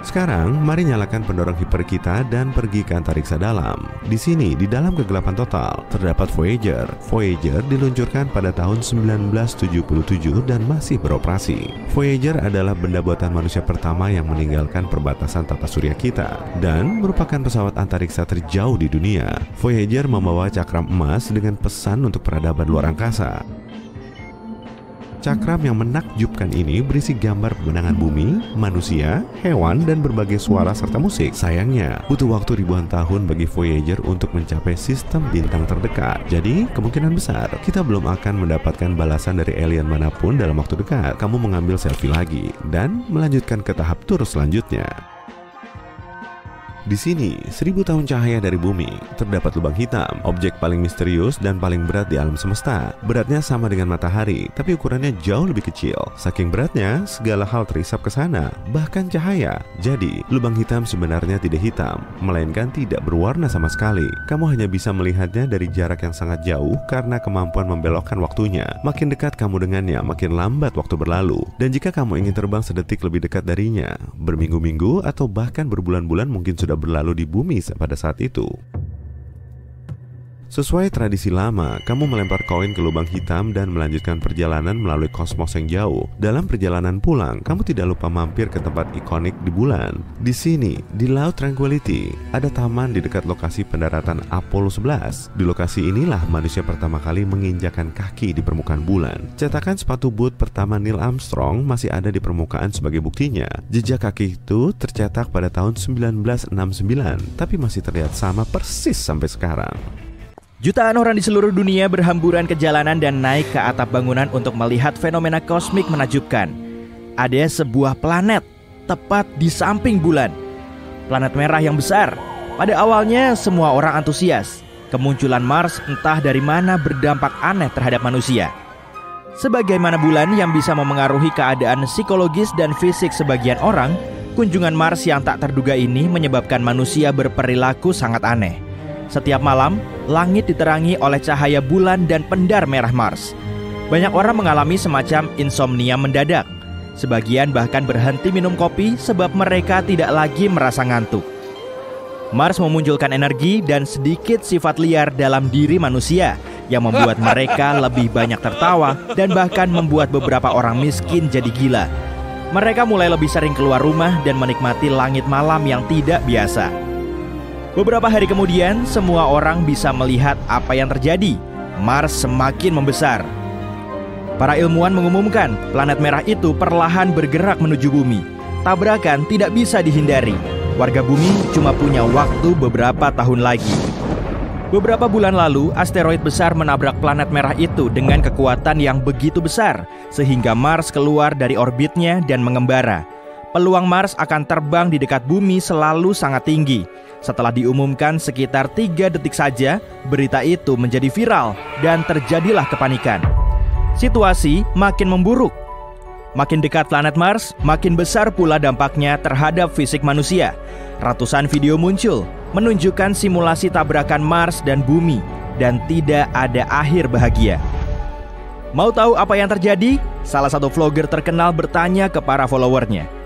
Sekarang, mari nyalakan pendorong hiper kita dan pergi ke antariksa dalam. Di sini, di dalam kegelapan total, terdapat Voyager. Voyager diluncurkan pada tahun 1977 dan masih beroperasi. Voyager adalah benda buatan manusia pertama yang meninggalkan perbatasan tata surya kita dan merupakan pesawat antariksa terjauh di dunia. Voyager membawa cakram emas dengan pesan untuk peradaban luar angkasa. Cakram yang menakjubkan ini berisi gambar pemandangan bumi, manusia, hewan, dan berbagai suara serta musik. Sayangnya, butuh waktu ribuan tahun bagi Voyager untuk mencapai sistem bintang terdekat. Jadi, kemungkinan besar kita belum akan mendapatkan balasan dari alien manapun dalam waktu dekat. Kamu mengambil selfie lagi dan melanjutkan ke tahap tur selanjutnya. Di sini, 1000 tahun cahaya dari bumi, terdapat lubang hitam, objek paling misterius dan paling berat di alam semesta. Beratnya sama dengan matahari, tapi ukurannya jauh lebih kecil. Saking beratnya, segala hal terisap ke sana, bahkan cahaya. Jadi, lubang hitam sebenarnya tidak hitam, melainkan tidak berwarna sama sekali. Kamu hanya bisa melihatnya dari jarak yang sangat jauh karena kemampuan membelokkan waktunya. Makin dekat kamu dengannya, makin lambat waktu berlalu. Dan jika kamu ingin terbang sedetik lebih dekat darinya, berminggu-minggu atau bahkan berbulan-bulan mungkin sudah berlalu di bumi pada saat itu. Sesuai tradisi lama, kamu melempar koin ke lubang hitam dan melanjutkan perjalanan melalui kosmos yang jauh. Dalam perjalanan pulang, kamu tidak lupa mampir ke tempat ikonik di bulan. Di sini, di Laut Tranquility, ada taman di dekat lokasi pendaratan Apollo 11. Di lokasi inilah manusia pertama kali menginjakan kaki di permukaan bulan. Cetakan sepatu boot pertama Neil Armstrong masih ada di permukaan sebagai buktinya. Jejak kaki itu tercetak pada tahun 1969, tapi masih terlihat sama persis sampai sekarang. Jutaan orang di seluruh dunia berhamburan ke jalanan dan naik ke atap bangunan untuk melihat fenomena kosmik menakjubkan. Ada sebuah planet tepat di samping bulan. Planet merah yang besar. Pada awalnya semua orang antusias. Kemunculan Mars entah dari mana berdampak aneh terhadap manusia. Sebagaimana bulan yang bisa memengaruhi keadaan psikologis dan fisik sebagian orang, kunjungan Mars yang tak terduga ini menyebabkan manusia berperilaku sangat aneh. Setiap malam, langit diterangi oleh cahaya bulan dan pendar merah Mars. Banyak orang mengalami semacam insomnia mendadak. Sebagian bahkan berhenti minum kopi sebab mereka tidak lagi merasa ngantuk. Mars memunculkan energi dan sedikit sifat liar dalam diri manusia yang membuat mereka lebih banyak tertawa dan bahkan membuat beberapa orang miskin jadi gila. Mereka mulai lebih sering keluar rumah dan menikmati langit malam yang tidak biasa. Beberapa hari kemudian, semua orang bisa melihat apa yang terjadi. Mars semakin membesar. Para ilmuwan mengumumkan planet merah itu perlahan bergerak menuju bumi. Tabrakan tidak bisa dihindari. Warga bumi cuma punya waktu beberapa tahun lagi. Beberapa bulan lalu, asteroid besar menabrak planet merah itu dengan kekuatan yang begitu besar, sehingga Mars keluar dari orbitnya dan mengembara. Peluang Mars akan terbang di dekat bumi selalu sangat tinggi. Setelah diumumkan sekitar 3 detik saja, berita itu menjadi viral dan terjadilah kepanikan. Situasi makin memburuk. Makin dekat planet Mars, makin besar pula dampaknya terhadap fisik manusia. Ratusan video muncul, menunjukkan simulasi tabrakan Mars dan bumi, dan tidak ada akhir bahagia. Mau tahu apa yang terjadi? Salah satu vlogger terkenal bertanya ke para followernya.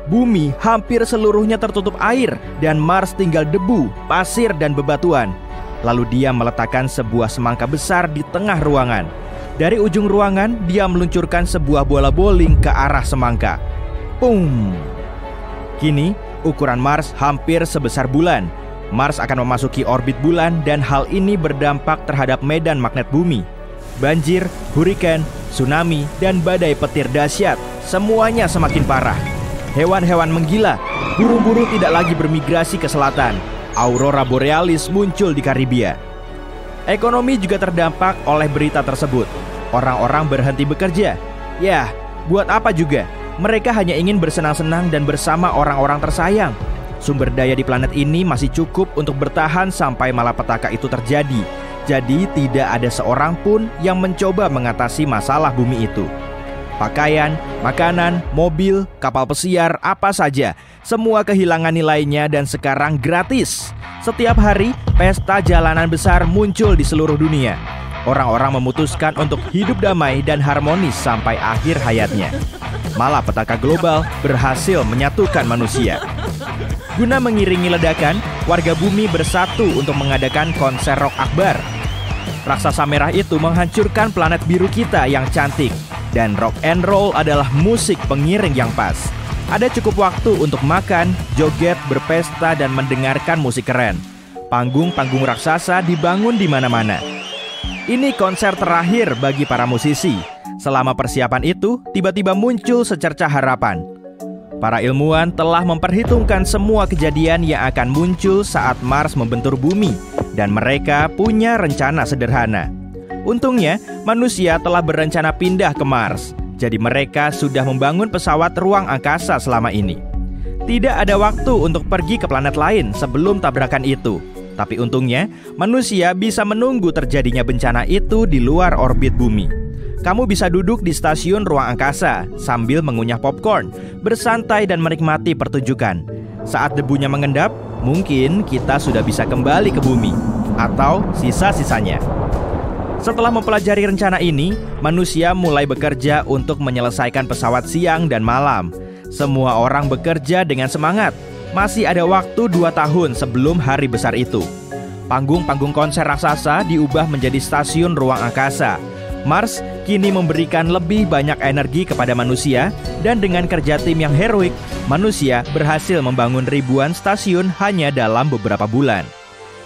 Bumi hampir seluruhnya tertutup air dan Mars tinggal debu, pasir, dan bebatuan. Lalu dia meletakkan sebuah semangka besar di tengah ruangan. Dari ujung ruangan, dia meluncurkan sebuah bola bowling ke arah semangka. Boom! Kini, ukuran Mars hampir sebesar bulan. Mars akan memasuki orbit bulan dan hal ini berdampak terhadap medan magnet bumi. Banjir, hurikan, tsunami, dan badai petir dahsyat, semuanya semakin parah. Hewan-hewan menggila, burung-burung tidak lagi bermigrasi ke selatan. Aurora borealis muncul di Karibia. Ekonomi juga terdampak oleh berita tersebut. Orang-orang berhenti bekerja. Ya, buat apa juga? Mereka hanya ingin bersenang-senang dan bersama orang-orang tersayang. Sumber daya di planet ini masih cukup untuk bertahan sampai malapetaka itu terjadi. Jadi tidak ada seorang pun yang mencoba mengatasi masalah bumi itu. Pakaian, makanan, mobil, kapal pesiar, apa saja, semua kehilangan nilainya dan sekarang gratis. Setiap hari, pesta jalanan besar muncul di seluruh dunia. Orang-orang memutuskan untuk hidup damai dan harmonis sampai akhir hayatnya. Malapetaka global berhasil menyatukan manusia. Guna mengiringi ledakan, warga bumi bersatu untuk mengadakan konser rock akbar. Raksasa merah itu menghancurkan planet biru kita yang cantik. Dan rock and roll adalah musik pengiring yang pas. Ada cukup waktu untuk makan, joget, berpesta, dan mendengarkan musik keren. Panggung-panggung raksasa dibangun di mana-mana. Ini konser terakhir bagi para musisi. Selama persiapan itu, tiba-tiba muncul secercah harapan. Para ilmuwan telah memperhitungkan semua kejadian yang akan muncul saat Mars membentur bumi, dan mereka punya rencana sederhana. Untungnya, manusia telah berencana pindah ke Mars, jadi mereka sudah membangun pesawat ruang angkasa selama ini. Tidak ada waktu untuk pergi ke planet lain sebelum tabrakan itu. Tapi untungnya, manusia bisa menunggu terjadinya bencana itu di luar orbit bumi. Kamu bisa duduk di stasiun ruang angkasa sambil mengunyah popcorn, bersantai dan menikmati pertunjukan. Saat debunya mengendap, mungkin kita sudah bisa kembali ke bumi, atau sisa-sisanya. Setelah mempelajari rencana ini, manusia mulai bekerja untuk menyelesaikan pesawat siang dan malam. Semua orang bekerja dengan semangat. Masih ada waktu 2 tahun sebelum hari besar itu. Panggung-panggung konser raksasa diubah menjadi stasiun ruang angkasa. Mars kini memberikan lebih banyak energi kepada manusia, dan dengan kerja tim yang heroik, manusia berhasil membangun ribuan stasiun hanya dalam beberapa bulan.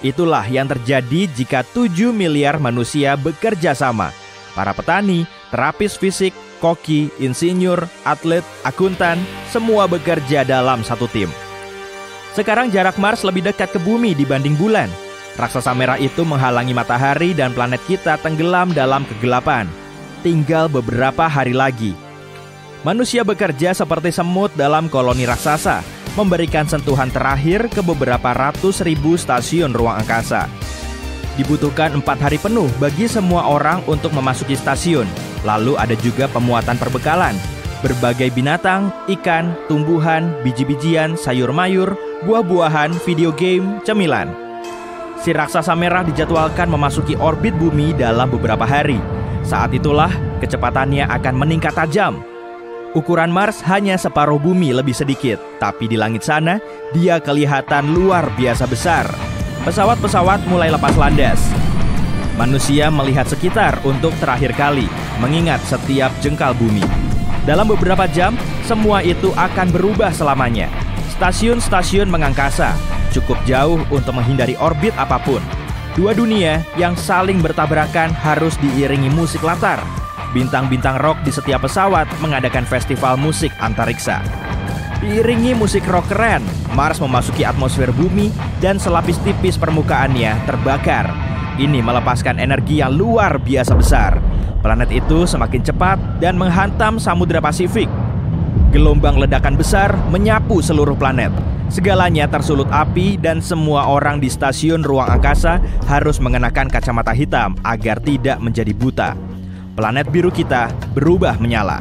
Itulah yang terjadi jika 7 miliar manusia bekerja sama. Para petani, terapis fisik, koki, insinyur, atlet, akuntan, semua bekerja dalam satu tim. Sekarang jarak Mars lebih dekat ke bumi dibanding bulan. Raksasa merah itu menghalangi matahari dan planet kita tenggelam dalam kegelapan. Tinggal beberapa hari lagi. Manusia bekerja seperti semut dalam koloni raksasa, memberikan sentuhan terakhir ke beberapa ratus ribu stasiun ruang angkasa. Dibutuhkan 4 hari penuh bagi semua orang untuk memasuki stasiun. Lalu ada juga pemuatan perbekalan. Berbagai binatang, ikan, tumbuhan, biji-bijian, sayur-mayur, buah-buahan, video game, cemilan. Si raksasa merah dijadwalkan memasuki orbit bumi dalam beberapa hari. Saat itulah kecepatannya akan meningkat tajam. Ukuran Mars hanya separuh bumi lebih sedikit, tapi di langit sana dia kelihatan luar biasa besar. Pesawat-pesawat mulai lepas landas. Manusia melihat sekitar untuk terakhir kali, mengingat setiap jengkal bumi. Dalam beberapa jam, semua itu akan berubah selamanya. Stasiun-stasiun mengangkasa, cukup jauh untuk menghindari orbit apapun. Dua dunia yang saling bertabrakan harus diiringi musik latar. Bintang-bintang rock di setiap pesawat mengadakan festival musik antariksa. Diiringi musik rock keren, Mars memasuki atmosfer bumi dan selapis tipis permukaannya terbakar. Ini melepaskan energi yang luar biasa besar. Planet itu semakin cepat dan menghantam Samudra Pasifik. Gelombang ledakan besar menyapu seluruh planet. Segalanya tersulut api dan semua orang di stasiun ruang angkasa harus mengenakan kacamata hitam agar tidak menjadi buta. Planet biru kita berubah menyala.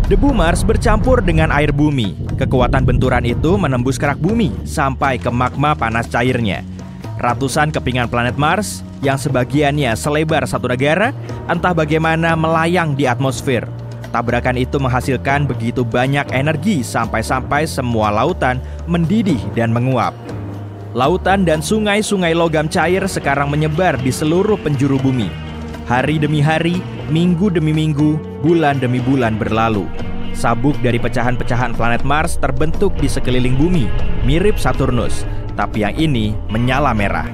Debu Mars bercampur dengan air bumi. Kekuatan benturan itu menembus kerak bumi sampai ke magma panas cairnya. Ratusan kepingan planet Mars yang sebagiannya selebar satu negara entah bagaimana melayang di atmosfer. Tabrakan itu menghasilkan begitu banyak energi sampai-sampai semua lautan mendidih dan menguap. Lautan dan sungai-sungai logam cair sekarang menyebar di seluruh penjuru bumi. Hari demi hari, minggu demi minggu, bulan demi bulan berlalu. Sabuk dari pecahan-pecahan planet Mars terbentuk di sekeliling bumi, mirip Saturnus, tapi yang ini menyala merah.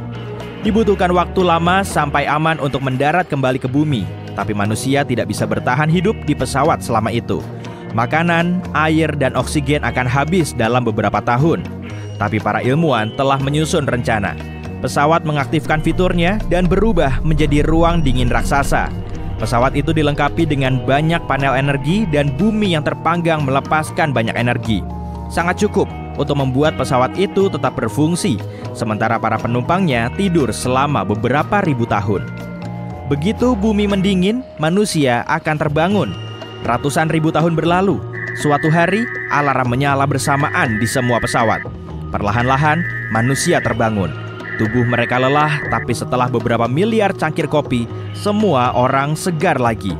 Dibutuhkan waktu lama sampai aman untuk mendarat kembali ke bumi, tapi manusia tidak bisa bertahan hidup di pesawat selama itu. Makanan, air, dan oksigen akan habis dalam beberapa tahun. Tapi para ilmuwan telah menyusun rencana. Pesawat mengaktifkan fiturnya dan berubah menjadi ruang dingin raksasa. Pesawat itu dilengkapi dengan banyak panel energi dan bumi yang terpanggang melepaskan banyak energi. Sangat cukup untuk membuat pesawat itu tetap berfungsi, sementara para penumpangnya tidur selama beberapa ribu tahun. Begitu bumi mendingin, manusia akan terbangun. Ratusan ribu tahun berlalu. Suatu hari, alarm menyala bersamaan di semua pesawat. Perlahan-lahan, manusia terbangun. Tubuh mereka lelah, tapi setelah beberapa miliar cangkir kopi, semua orang segar lagi.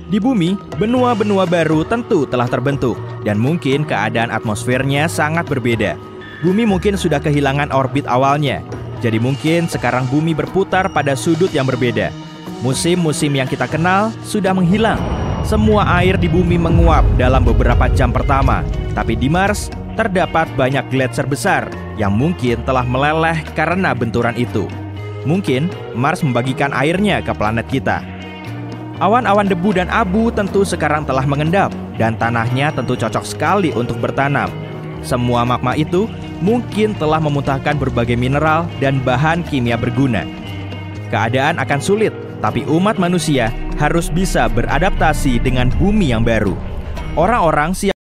Di bumi, benua-benua baru tentu telah terbentuk, dan mungkin keadaan atmosfernya sangat berbeda. Bumi mungkin sudah kehilangan orbit awalnya, jadi mungkin sekarang bumi berputar pada sudut yang berbeda. Musim-musim yang kita kenal sudah menghilang. Semua air di bumi menguap dalam beberapa jam pertama, tapi di Mars terdapat banyak gletser besar yang mungkin telah meleleh karena benturan itu. Mungkin Mars membagikan airnya ke planet kita. Awan-awan debu dan abu tentu sekarang telah mengendap, dan tanahnya tentu cocok sekali untuk bertanam. Semua magma itu mungkin telah memuntahkan berbagai mineral dan bahan kimia berguna. Keadaan akan sulit, tapi umat manusia harus bisa beradaptasi dengan bumi yang baru. Orang-orang siap.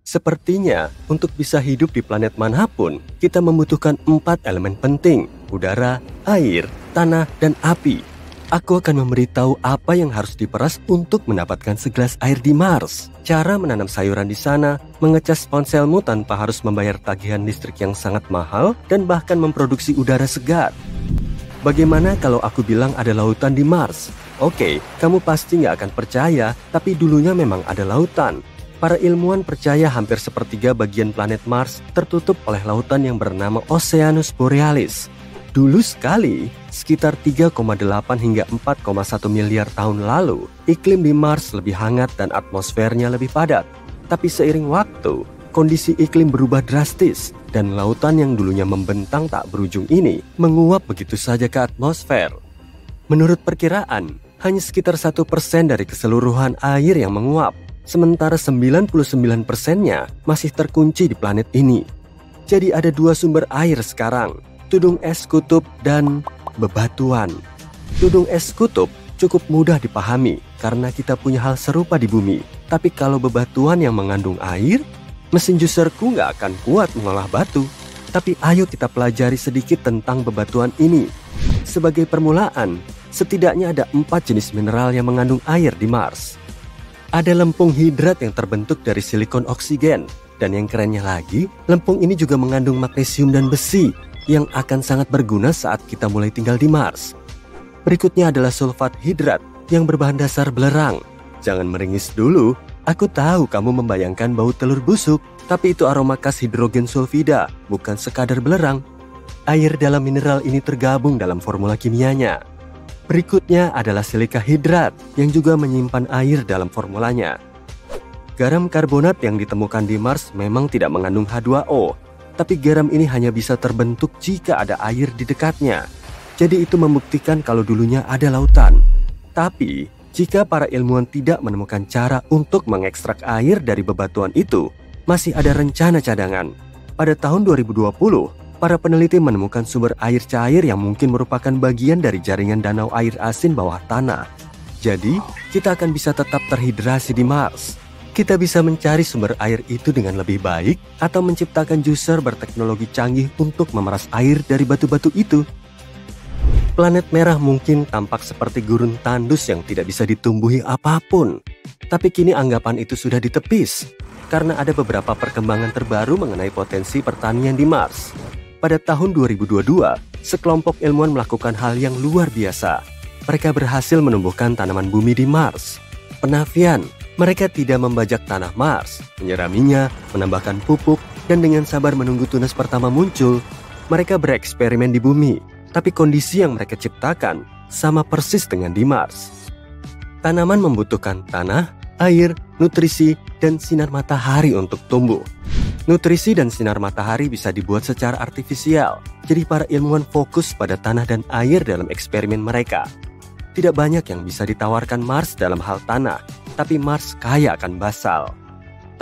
Sepertinya, untuk bisa hidup di planet manapun, kita membutuhkan 4 elemen penting: udara, air, tanah, dan api. Aku akan memberitahu apa yang harus diperas untuk mendapatkan segelas air di Mars, cara menanam sayuran di sana, mengecas ponselmu tanpa harus membayar tagihan listrik yang sangat mahal, dan bahkan memproduksi udara segar. Bagaimana kalau aku bilang ada lautan di Mars? Oke, kamu pasti nggak akan percaya, tapi dulunya memang ada lautan. Para ilmuwan percaya hampir sepertiga bagian planet Mars tertutup oleh lautan yang bernama Oceanus Borealis. Dulu sekali, sekitar 3,8 hingga 4,1 miliar tahun lalu, iklim di Mars lebih hangat dan atmosfernya lebih padat. Tapi seiring waktu, kondisi iklim berubah drastis, dan lautan yang dulunya membentang tak berujung ini menguap begitu saja ke atmosfer. Menurut perkiraan, hanya sekitar 1% dari keseluruhan air yang menguap, sementara 99%-nya masih terkunci di planet ini. Jadi ada 2 sumber air sekarang, tudung es kutub dan bebatuan. Tudung es kutub cukup mudah dipahami karena kita punya hal serupa di bumi. Tapi kalau bebatuan yang mengandung air, mesin juicerku nggak akan kuat mengolah batu. Tapi ayo kita pelajari sedikit tentang bebatuan ini. Sebagai permulaan, setidaknya ada 4 jenis mineral yang mengandung air di Mars. Ada lempung hidrat yang terbentuk dari silikon oksigen. Dan yang kerennya lagi, lempung ini juga mengandung magnesium dan besi yang akan sangat berguna saat kita mulai tinggal di Mars. Berikutnya adalah sulfat hidrat yang berbahan dasar belerang. Jangan meringis dulu, aku tahu kamu membayangkan bau telur busuk, tapi itu aroma khas hidrogen sulfida, bukan sekadar belerang. Air dalam mineral ini tergabung dalam formula kimianya. Berikutnya adalah silika hidrat yang juga menyimpan air dalam formulanya. Garam karbonat yang ditemukan di Mars memang tidak mengandung H2O, tapi garam ini hanya bisa terbentuk jika ada air di dekatnya. Jadi itu membuktikan kalau dulunya ada lautan. Tapi, jika para ilmuwan tidak menemukan cara untuk mengekstrak air dari bebatuan itu, masih ada rencana cadangan. Pada tahun 2020, para peneliti menemukan sumber air cair yang mungkin merupakan bagian dari jaringan danau air asin bawah tanah. Jadi, kita akan bisa tetap terhidrasi di Mars. Kita bisa mencari sumber air itu dengan lebih baik atau menciptakan juicer berteknologi canggih untuk memeras air dari batu-batu itu. Planet merah mungkin tampak seperti gurun tandus yang tidak bisa ditumbuhi apapun. Tapi kini anggapan itu sudah ditepis, karena ada beberapa perkembangan terbaru mengenai potensi pertanian di Mars. Pada tahun 2022, sekelompok ilmuwan melakukan hal yang luar biasa. Mereka berhasil menumbuhkan tanaman bumi di Mars. Penafian. Mereka tidak membajak tanah Mars, menyiraminya, menambahkan pupuk, dan dengan sabar menunggu tunas pertama muncul. Mereka bereksperimen di bumi, tapi kondisi yang mereka ciptakan sama persis dengan di Mars. Tanaman membutuhkan tanah, air, nutrisi, dan sinar matahari untuk tumbuh. Nutrisi dan sinar matahari bisa dibuat secara artifisial, jadi para ilmuwan fokus pada tanah dan air dalam eksperimen mereka. Tidak banyak yang bisa ditawarkan Mars dalam hal tanah, tapi Mars kaya akan basal.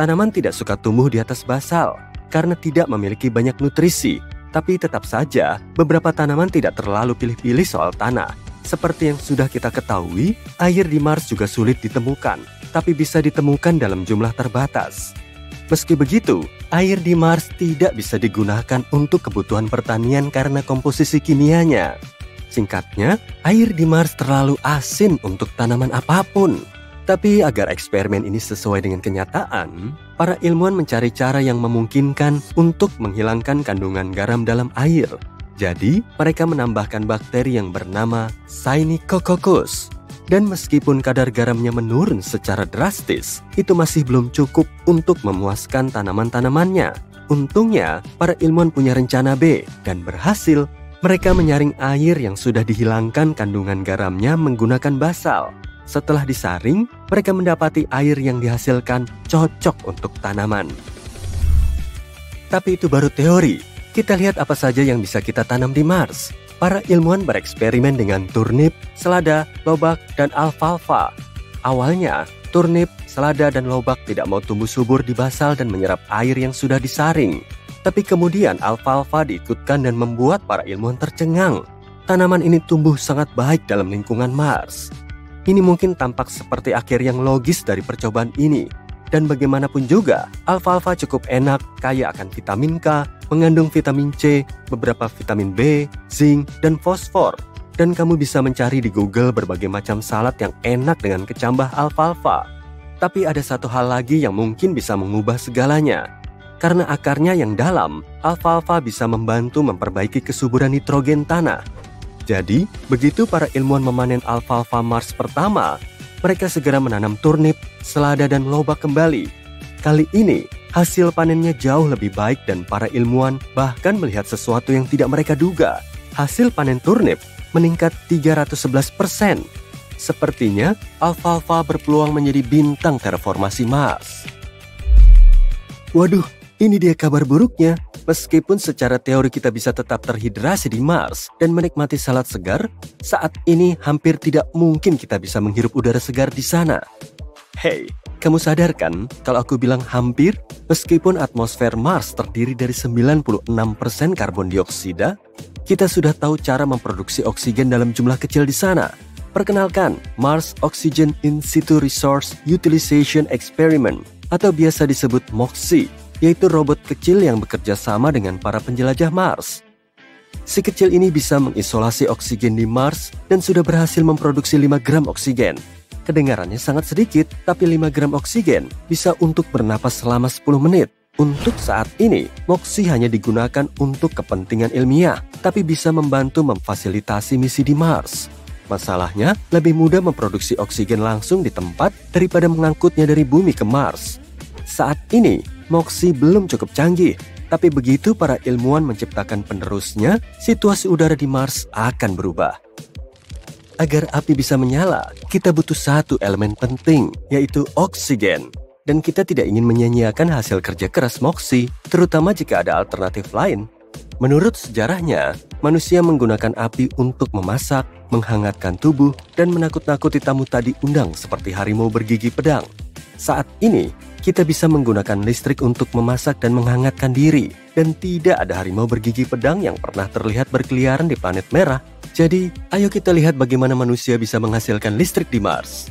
Tanaman tidak suka tumbuh di atas basal karena tidak memiliki banyak nutrisi. Tapi tetap saja, beberapa tanaman tidak terlalu pilih-pilih soal tanah. Seperti yang sudah kita ketahui, air di Mars juga sulit ditemukan, tapi bisa ditemukan dalam jumlah terbatas. Meski begitu, air di Mars tidak bisa digunakan untuk kebutuhan pertanian karena komposisi kimianya. Singkatnya, air di Mars terlalu asin untuk tanaman apapun. Tapi agar eksperimen ini sesuai dengan kenyataan, para ilmuwan mencari cara yang memungkinkan untuk menghilangkan kandungan garam dalam air. Jadi, mereka menambahkan bakteri yang bernama Cyanococcosis. Dan meskipun kadar garamnya menurun secara drastis, itu masih belum cukup untuk memuaskan tanaman-tanamannya. Untungnya, para ilmuwan punya rencana B dan berhasil. Mereka menyaring air yang sudah dihilangkan kandungan garamnya menggunakan basal. Setelah disaring, mereka mendapati air yang dihasilkan cocok untuk tanaman. Tapi itu baru teori. Kita lihat apa saja yang bisa kita tanam di Mars. Para ilmuwan bereksperimen dengan turnip, selada, lobak, dan alfalfa. Awalnya, turnip, selada, dan lobak tidak mau tumbuh subur di basal dan menyerap air yang sudah disaring. Tapi kemudian alfalfa diikutkan dan membuat para ilmuwan tercengang. Tanaman ini tumbuh sangat baik dalam lingkungan Mars. Ini mungkin tampak seperti akhir yang logis dari percobaan ini. Dan bagaimanapun juga, alfalfa cukup enak, kaya akan vitamin K, mengandung vitamin C, beberapa vitamin B, zinc, dan fosfor. Dan kamu bisa mencari di Google berbagai macam salad yang enak dengan kecambah alfalfa. Tapi ada satu hal lagi yang mungkin bisa mengubah segalanya. Karena akarnya yang dalam, alfalfa bisa membantu memperbaiki kesuburan nitrogen tanah. Jadi, begitu para ilmuwan memanen alfalfa Mars pertama, mereka segera menanam turnip, selada, dan lobak kembali. Kali ini, hasil panennya jauh lebih baik dan para ilmuwan bahkan melihat sesuatu yang tidak mereka duga. Hasil panen turnip meningkat 311%. Sepertinya, alfalfa berpeluang menjadi bintang terformasi Mars. Waduh, ini dia kabar buruknya. Meskipun secara teori kita bisa tetap terhidrasi di Mars dan menikmati salad segar, saat ini hampir tidak mungkin kita bisa menghirup udara segar di sana. Hey, kamu sadar kan kalau aku bilang hampir? Meskipun atmosfer Mars terdiri dari 96% karbon dioksida, kita sudah tahu cara memproduksi oksigen dalam jumlah kecil di sana. Perkenalkan, Mars Oxygen In Situ Resource Utilization Experiment atau biasa disebut MOXIE, yaitu robot kecil yang bekerja sama dengan para penjelajah Mars. Si kecil ini bisa mengisolasi oksigen di Mars dan sudah berhasil memproduksi 5 gram oksigen. Kedengarannya sangat sedikit, tapi 5 gram oksigen bisa untuk bernapas selama 10 menit. Untuk saat ini, MOXIE hanya digunakan untuk kepentingan ilmiah, tapi bisa membantu memfasilitasi misi di Mars. Masalahnya, lebih mudah memproduksi oksigen langsung di tempat daripada mengangkutnya dari bumi ke Mars. Saat ini, MOXIE belum cukup canggih, tapi begitu para ilmuwan menciptakan penerusnya, situasi udara di Mars akan berubah. Agar api bisa menyala, kita butuh satu elemen penting, yaitu oksigen. Dan kita tidak ingin menyia-nyiakan hasil kerja keras MOXIE, terutama jika ada alternatif lain. Menurut sejarahnya, manusia menggunakan api untuk memasak, menghangatkan tubuh, dan menakut-nakuti tamu tadi undang seperti harimau bergigi pedang. Saat ini, kita bisa menggunakan listrik untuk memasak dan menghangatkan diri. Dan tidak ada harimau bergigi pedang yang pernah terlihat berkeliaran di planet merah. Jadi, ayo kita lihat bagaimana manusia bisa menghasilkan listrik di Mars.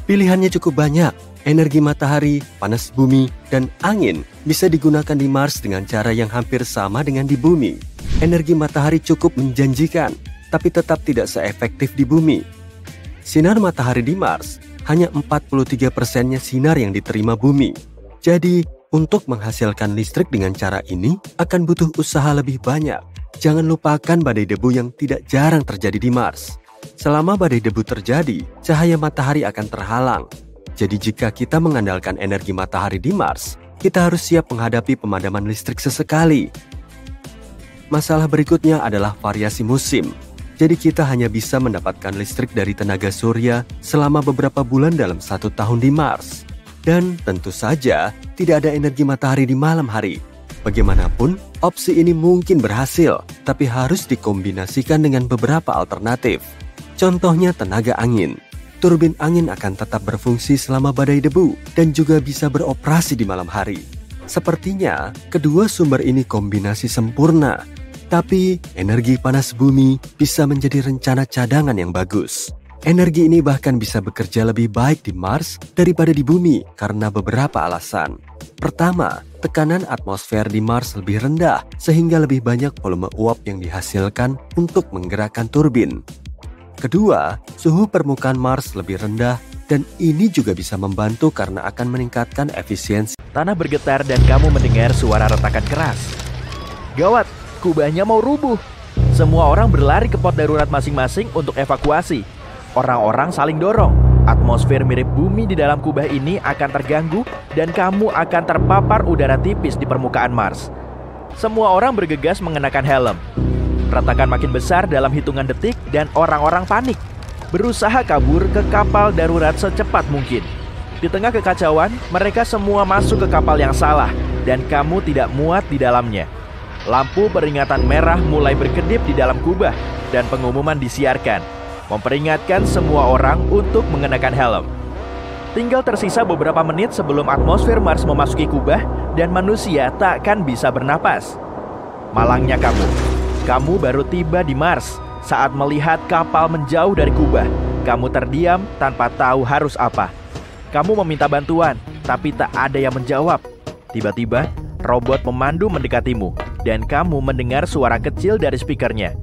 Pilihannya cukup banyak. Energi matahari, panas bumi, dan angin bisa digunakan di Mars dengan cara yang hampir sama dengan di bumi. Energi matahari cukup menjanjikan, tapi tetap tidak seefektif di bumi. Sinar matahari di Mars hanya 43%-nya sinar yang diterima bumi. Jadi, untuk menghasilkan listrik dengan cara ini akan butuh usaha lebih banyak. Jangan lupakan badai debu yang tidak jarang terjadi di Mars. Selama badai debu terjadi, cahaya matahari akan terhalang. Jadi jika kita mengandalkan energi matahari di Mars, kita harus siap menghadapi pemadaman listrik sesekali. Masalah berikutnya adalah variasi musim. Jadi kita hanya bisa mendapatkan listrik dari tenaga surya selama beberapa bulan dalam 1 tahun di Mars. Dan tentu saja tidak ada energi matahari di malam hari. Bagaimanapun, opsi ini mungkin berhasil, tapi harus dikombinasikan dengan beberapa alternatif. Contohnya tenaga angin. Turbin angin akan tetap berfungsi selama badai debu dan juga bisa beroperasi di malam hari. Sepertinya, kedua sumber ini kombinasi sempurna. Tapi, energi panas bumi bisa menjadi rencana cadangan yang bagus. Energi ini bahkan bisa bekerja lebih baik di Mars daripada di bumi karena beberapa alasan. Pertama, tekanan atmosfer di Mars lebih rendah sehingga lebih banyak volume uap yang dihasilkan untuk menggerakkan turbin. Kedua, suhu permukaan Mars lebih rendah dan ini juga bisa membantu karena akan meningkatkan efisiensi. Tanah bergetar dan kamu mendengar suara retakan keras. Gawat, kubahnya mau rubuh. Semua orang berlari ke pos darurat masing-masing untuk evakuasi. Orang-orang saling dorong. Atmosfer mirip bumi di dalam kubah ini akan terganggu dan kamu akan terpapar udara tipis di permukaan Mars. Semua orang bergegas mengenakan helm. Retakan makin besar dalam hitungan detik dan orang-orang panik, berusaha kabur ke kapal darurat secepat mungkin. Di tengah kekacauan, mereka semua masuk ke kapal yang salah dan kamu tidak muat di dalamnya. Lampu peringatan merah mulai berkedip di dalam kubah dan pengumuman disiarkan, memperingatkan semua orang untuk mengenakan helm. Tinggal tersisa beberapa menit sebelum atmosfer Mars memasuki kubah dan manusia takkan bisa bernapas. Malangnya kamu baru tiba di Mars saat melihat kapal menjauh dari kubah. Kamu terdiam tanpa tahu harus apa. Kamu meminta bantuan, tapi tak ada yang menjawab. Tiba-tiba, robot pemandu mendekatimu dan kamu mendengar suara kecil dari speakernya.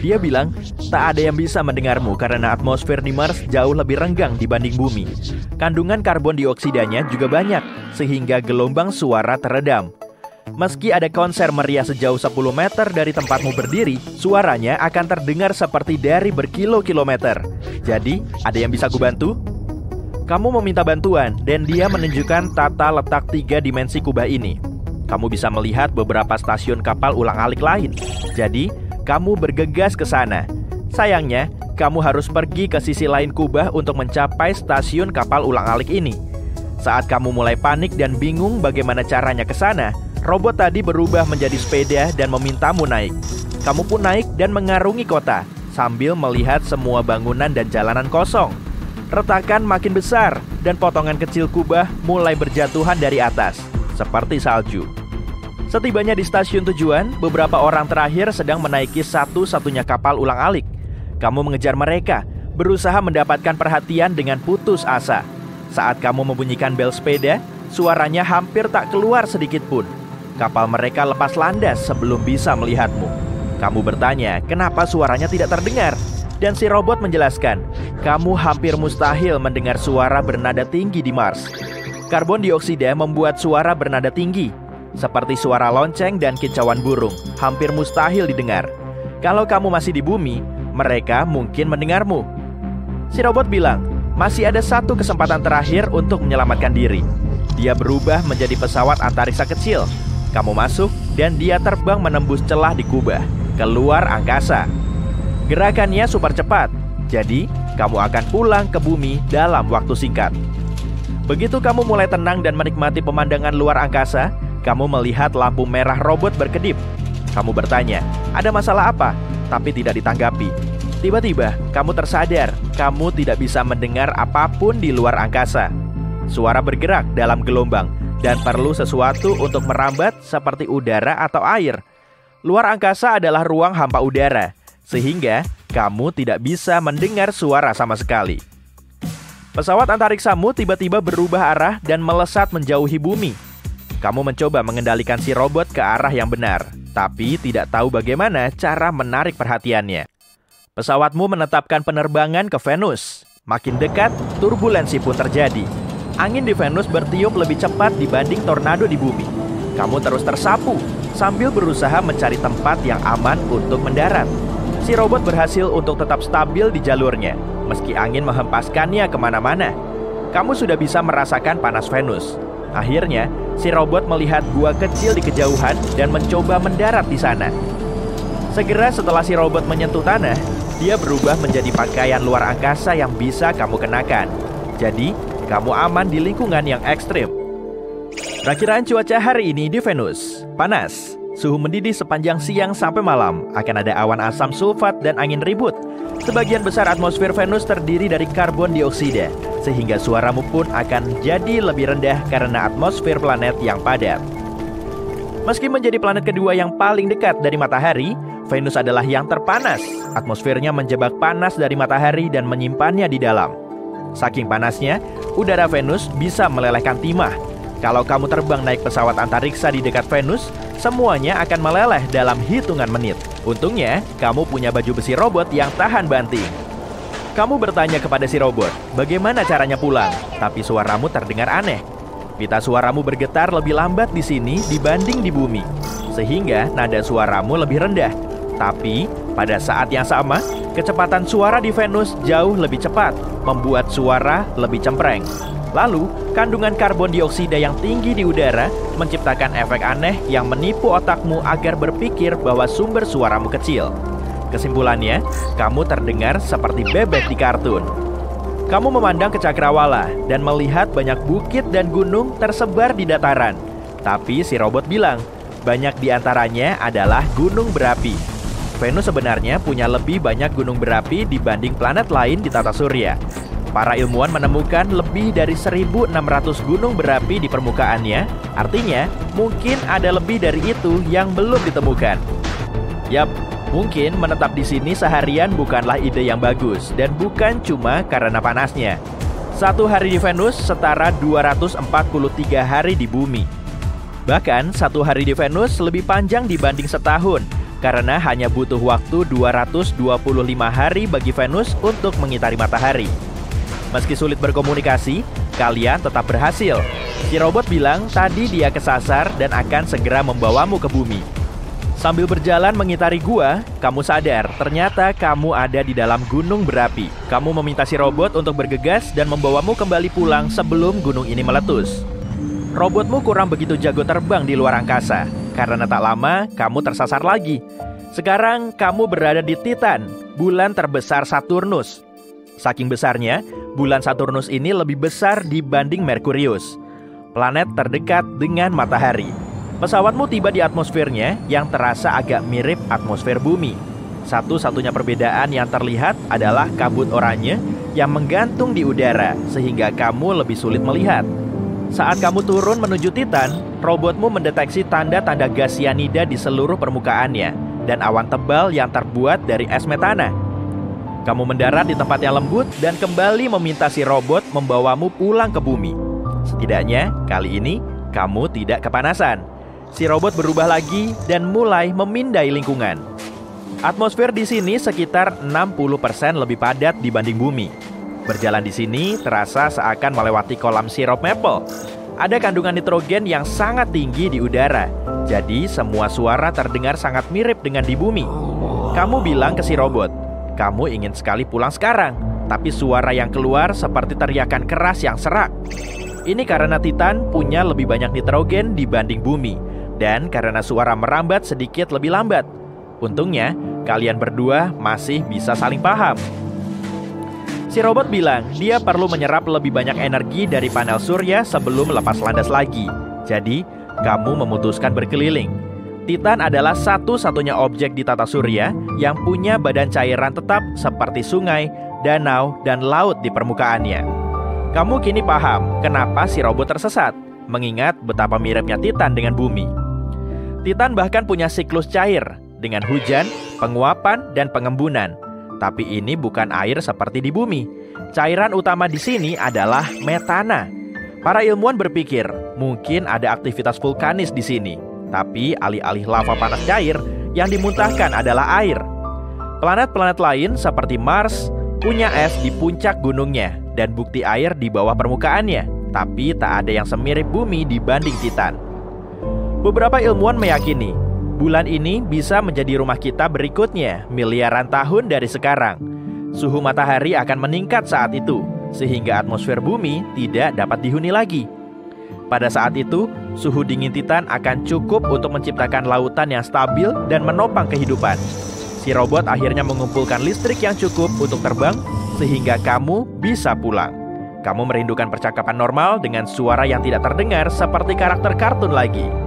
Dia bilang, tak ada yang bisa mendengarmu karena atmosfer di Mars jauh lebih renggang dibanding bumi. Kandungan karbon dioksidanya juga banyak, sehingga gelombang suara teredam. Meski ada konser meriah sejauh 10 meter dari tempatmu berdiri, suaranya akan terdengar seperti dari berkilo-kilometer. Jadi, ada yang bisa kubantu? Kamu meminta bantuan, dan dia menunjukkan tata letak 3 dimensi kubah ini. Kamu bisa melihat beberapa stasiun kapal ulang-alik lain. Jadi, kamu bergegas ke sana. Sayangnya, kamu harus pergi ke sisi lain kubah untuk mencapai stasiun kapal ulang-alik ini. Saat kamu mulai panik dan bingung bagaimana caranya ke sana, robot tadi berubah menjadi sepeda dan memintamu naik. Kamu pun naik dan mengarungi kota, sambil melihat semua bangunan dan jalanan kosong. Retakan makin besar, dan potongan kecil kubah mulai berjatuhan dari atas, seperti salju. Setibanya di stasiun tujuan, beberapa orang terakhir sedang menaiki satu-satunya kapal ulang-alik. Kamu mengejar mereka, berusaha mendapatkan perhatian dengan putus asa. Saat kamu membunyikan bel sepeda, suaranya hampir tak keluar sedikit pun. Kapal mereka lepas landas sebelum bisa melihatmu. Kamu bertanya, kenapa suaranya tidak terdengar? Dan si robot menjelaskan, kamu hampir mustahil mendengar suara bernada tinggi di Mars. Karbon dioksida membuat suara bernada tinggi, seperti suara lonceng dan kicauan burung, hampir mustahil didengar. Kalau kamu masih di bumi, mereka mungkin mendengarmu. Si robot bilang, masih ada satu kesempatan terakhir untuk menyelamatkan diri. Dia berubah menjadi pesawat antariksa kecil. Kamu masuk dan dia terbang menembus celah di kubah, keluar angkasa. Gerakannya super cepat, jadi kamu akan pulang ke bumi dalam waktu singkat. Begitu kamu mulai tenang dan menikmati pemandangan luar angkasa, kamu melihat lampu merah robot berkedip. Kamu bertanya, ada masalah apa? Tapi tidak ditanggapi. Tiba-tiba, kamu tersadar, kamu tidak bisa mendengar apapun di luar angkasa. Suara bergerak dalam gelombang, dan perlu sesuatu untuk merambat seperti udara atau air. Luar angkasa adalah ruang hampa udara, sehingga kamu tidak bisa mendengar suara sama sekali. Pesawat antariksamu tiba-tiba berubah arah dan melesat menjauhi bumi. Kamu mencoba mengendalikan si robot ke arah yang benar, tapi tidak tahu bagaimana cara menarik perhatiannya. Pesawatmu menetapkan penerbangan ke Venus. Makin dekat, turbulensi pun terjadi. Angin di Venus bertiup lebih cepat dibanding tornado di bumi. Kamu terus tersapu, sambil berusaha mencari tempat yang aman untuk mendarat. Si robot berhasil untuk tetap stabil di jalurnya, meski angin menghempaskannya kemana-mana. Kamu sudah bisa merasakan panas Venus. Akhirnya, si robot melihat gua kecil di kejauhan dan mencoba mendarat di sana. Segera setelah si robot menyentuh tanah, dia berubah menjadi pakaian luar angkasa yang bisa kamu kenakan. Jadi, kamu aman di lingkungan yang ekstrim. Perakiraan cuaca hari ini di Venus, panas. Suhu mendidih sepanjang siang sampai malam. Akan ada awan asam sulfat dan angin ribut. Sebagian besar atmosfer Venus terdiri dari karbon dioksida, sehingga suaramu pun akan jadi lebih rendah karena atmosfer planet yang padat. Meski menjadi planet kedua yang paling dekat dari matahari, Venus adalah yang terpanas. Atmosfernya menjebak panas dari matahari dan menyimpannya di dalam. Saking panasnya, udara Venus bisa melelehkan timah. Kalau kamu terbang naik pesawat antariksa di dekat Venus, semuanya akan meleleh dalam hitungan menit. Untungnya, kamu punya baju besi robot yang tahan banting. Kamu bertanya kepada si robot, bagaimana caranya pulang? Tapi suaramu terdengar aneh. Pita suaramu bergetar lebih lambat di sini dibanding di bumi, sehingga nada suaramu lebih rendah. Tapi, pada saat yang sama, kecepatan suara di Venus jauh lebih cepat, membuat suara lebih cempreng. Lalu, kandungan karbon dioksida yang tinggi di udara menciptakan efek aneh yang menipu otakmu agar berpikir bahwa sumber suaramu kecil. Kesimpulannya, kamu terdengar seperti bebek di kartun. Kamu memandang ke cakrawala dan melihat banyak bukit dan gunung tersebar di dataran. Tapi si robot bilang, banyak di antaranya adalah gunung berapi. Venus sebenarnya punya lebih banyak gunung berapi dibanding planet lain di tata surya. Para ilmuwan menemukan lebih dari 1.600 gunung berapi di permukaannya. Artinya, mungkin ada lebih dari itu yang belum ditemukan. Yap, mungkin menetap di sini seharian bukanlah ide yang bagus, dan bukan cuma karena panasnya. 1 hari di Venus setara 243 hari di bumi. Bahkan 1 hari di Venus lebih panjang dibanding setahun, karena hanya butuh waktu 225 hari bagi Venus untuk mengitari matahari. Meski sulit berkomunikasi, kalian tetap berhasil. Si robot bilang tadi dia kesasar dan akan segera membawamu ke bumi. Sambil berjalan mengitari gua, kamu sadar ternyata kamu ada di dalam gunung berapi. Kamu meminta si robot untuk bergegas dan membawamu kembali pulang sebelum gunung ini meletus. Robotmu kurang begitu jago terbang di luar angkasa. Karena tak lama, kamu tersasar lagi. Sekarang kamu berada di Titan, bulan terbesar Saturnus. Saking besarnya, bulan Saturnus ini lebih besar dibanding Merkurius, planet terdekat dengan matahari. Pesawatmu tiba di atmosfernya yang terasa agak mirip atmosfer bumi. Satu-satunya perbedaan yang terlihat adalah kabut oranye yang menggantung di udara, sehingga kamu lebih sulit melihat. Saat kamu turun menuju Titan, robotmu mendeteksi tanda-tanda gas sianida di seluruh permukaannya, dan awan tebal yang terbuat dari es metana. Kamu mendarat di tempat yang lembut dan kembali meminta si robot membawamu pulang ke bumi. Setidaknya, kali ini kamu tidak kepanasan. Si robot berubah lagi dan mulai memindai lingkungan. Atmosfer di sini sekitar 60% lebih padat dibanding bumi. Berjalan di sini terasa seakan melewati kolam sirup maple. Ada kandungan nitrogen yang sangat tinggi di udara. Jadi semua suara terdengar sangat mirip dengan di bumi. Kamu bilang ke si robot, kamu ingin sekali pulang sekarang, tapi suara yang keluar seperti teriakan keras yang serak. Ini karena Titan punya lebih banyak nitrogen dibanding bumi, dan karena suara merambat sedikit lebih lambat. Untungnya, kalian berdua masih bisa saling paham. Si robot bilang dia perlu menyerap lebih banyak energi dari panel surya sebelum lepas landas lagi. Jadi, kamu memutuskan berkeliling. Titan adalah satu-satunya objek di tata surya yang punya badan cairan tetap seperti sungai, danau, dan laut di permukaannya. Kamu kini paham kenapa si robot tersesat, mengingat betapa miripnya Titan dengan bumi. Titan bahkan punya siklus cair, dengan hujan, penguapan, dan pengembunan. Tapi ini bukan air seperti di bumi. Cairan utama di sini adalah metana. Para ilmuwan berpikir, mungkin ada aktivitas vulkanis di sini. Tapi alih-alih lava panas cair, yang dimuntahkan adalah air. Planet-planet lain seperti Mars punya es di puncak gunungnya dan bukti air di bawah permukaannya. Tapi tak ada yang semirip bumi dibanding Titan. Beberapa ilmuwan meyakini, bulan ini bisa menjadi rumah kita berikutnya miliaran tahun dari sekarang. Suhu matahari akan meningkat saat itu, sehingga atmosfer bumi tidak dapat dihuni lagi. Pada saat itu, suhu dingin Titan akan cukup untuk menciptakan lautan yang stabil dan menopang kehidupan. Si robot akhirnya mengumpulkan listrik yang cukup untuk terbang, sehingga kamu bisa pulang. Kamu merindukan percakapan normal dengan suara yang tidak terdengar seperti karakter kartun lagi.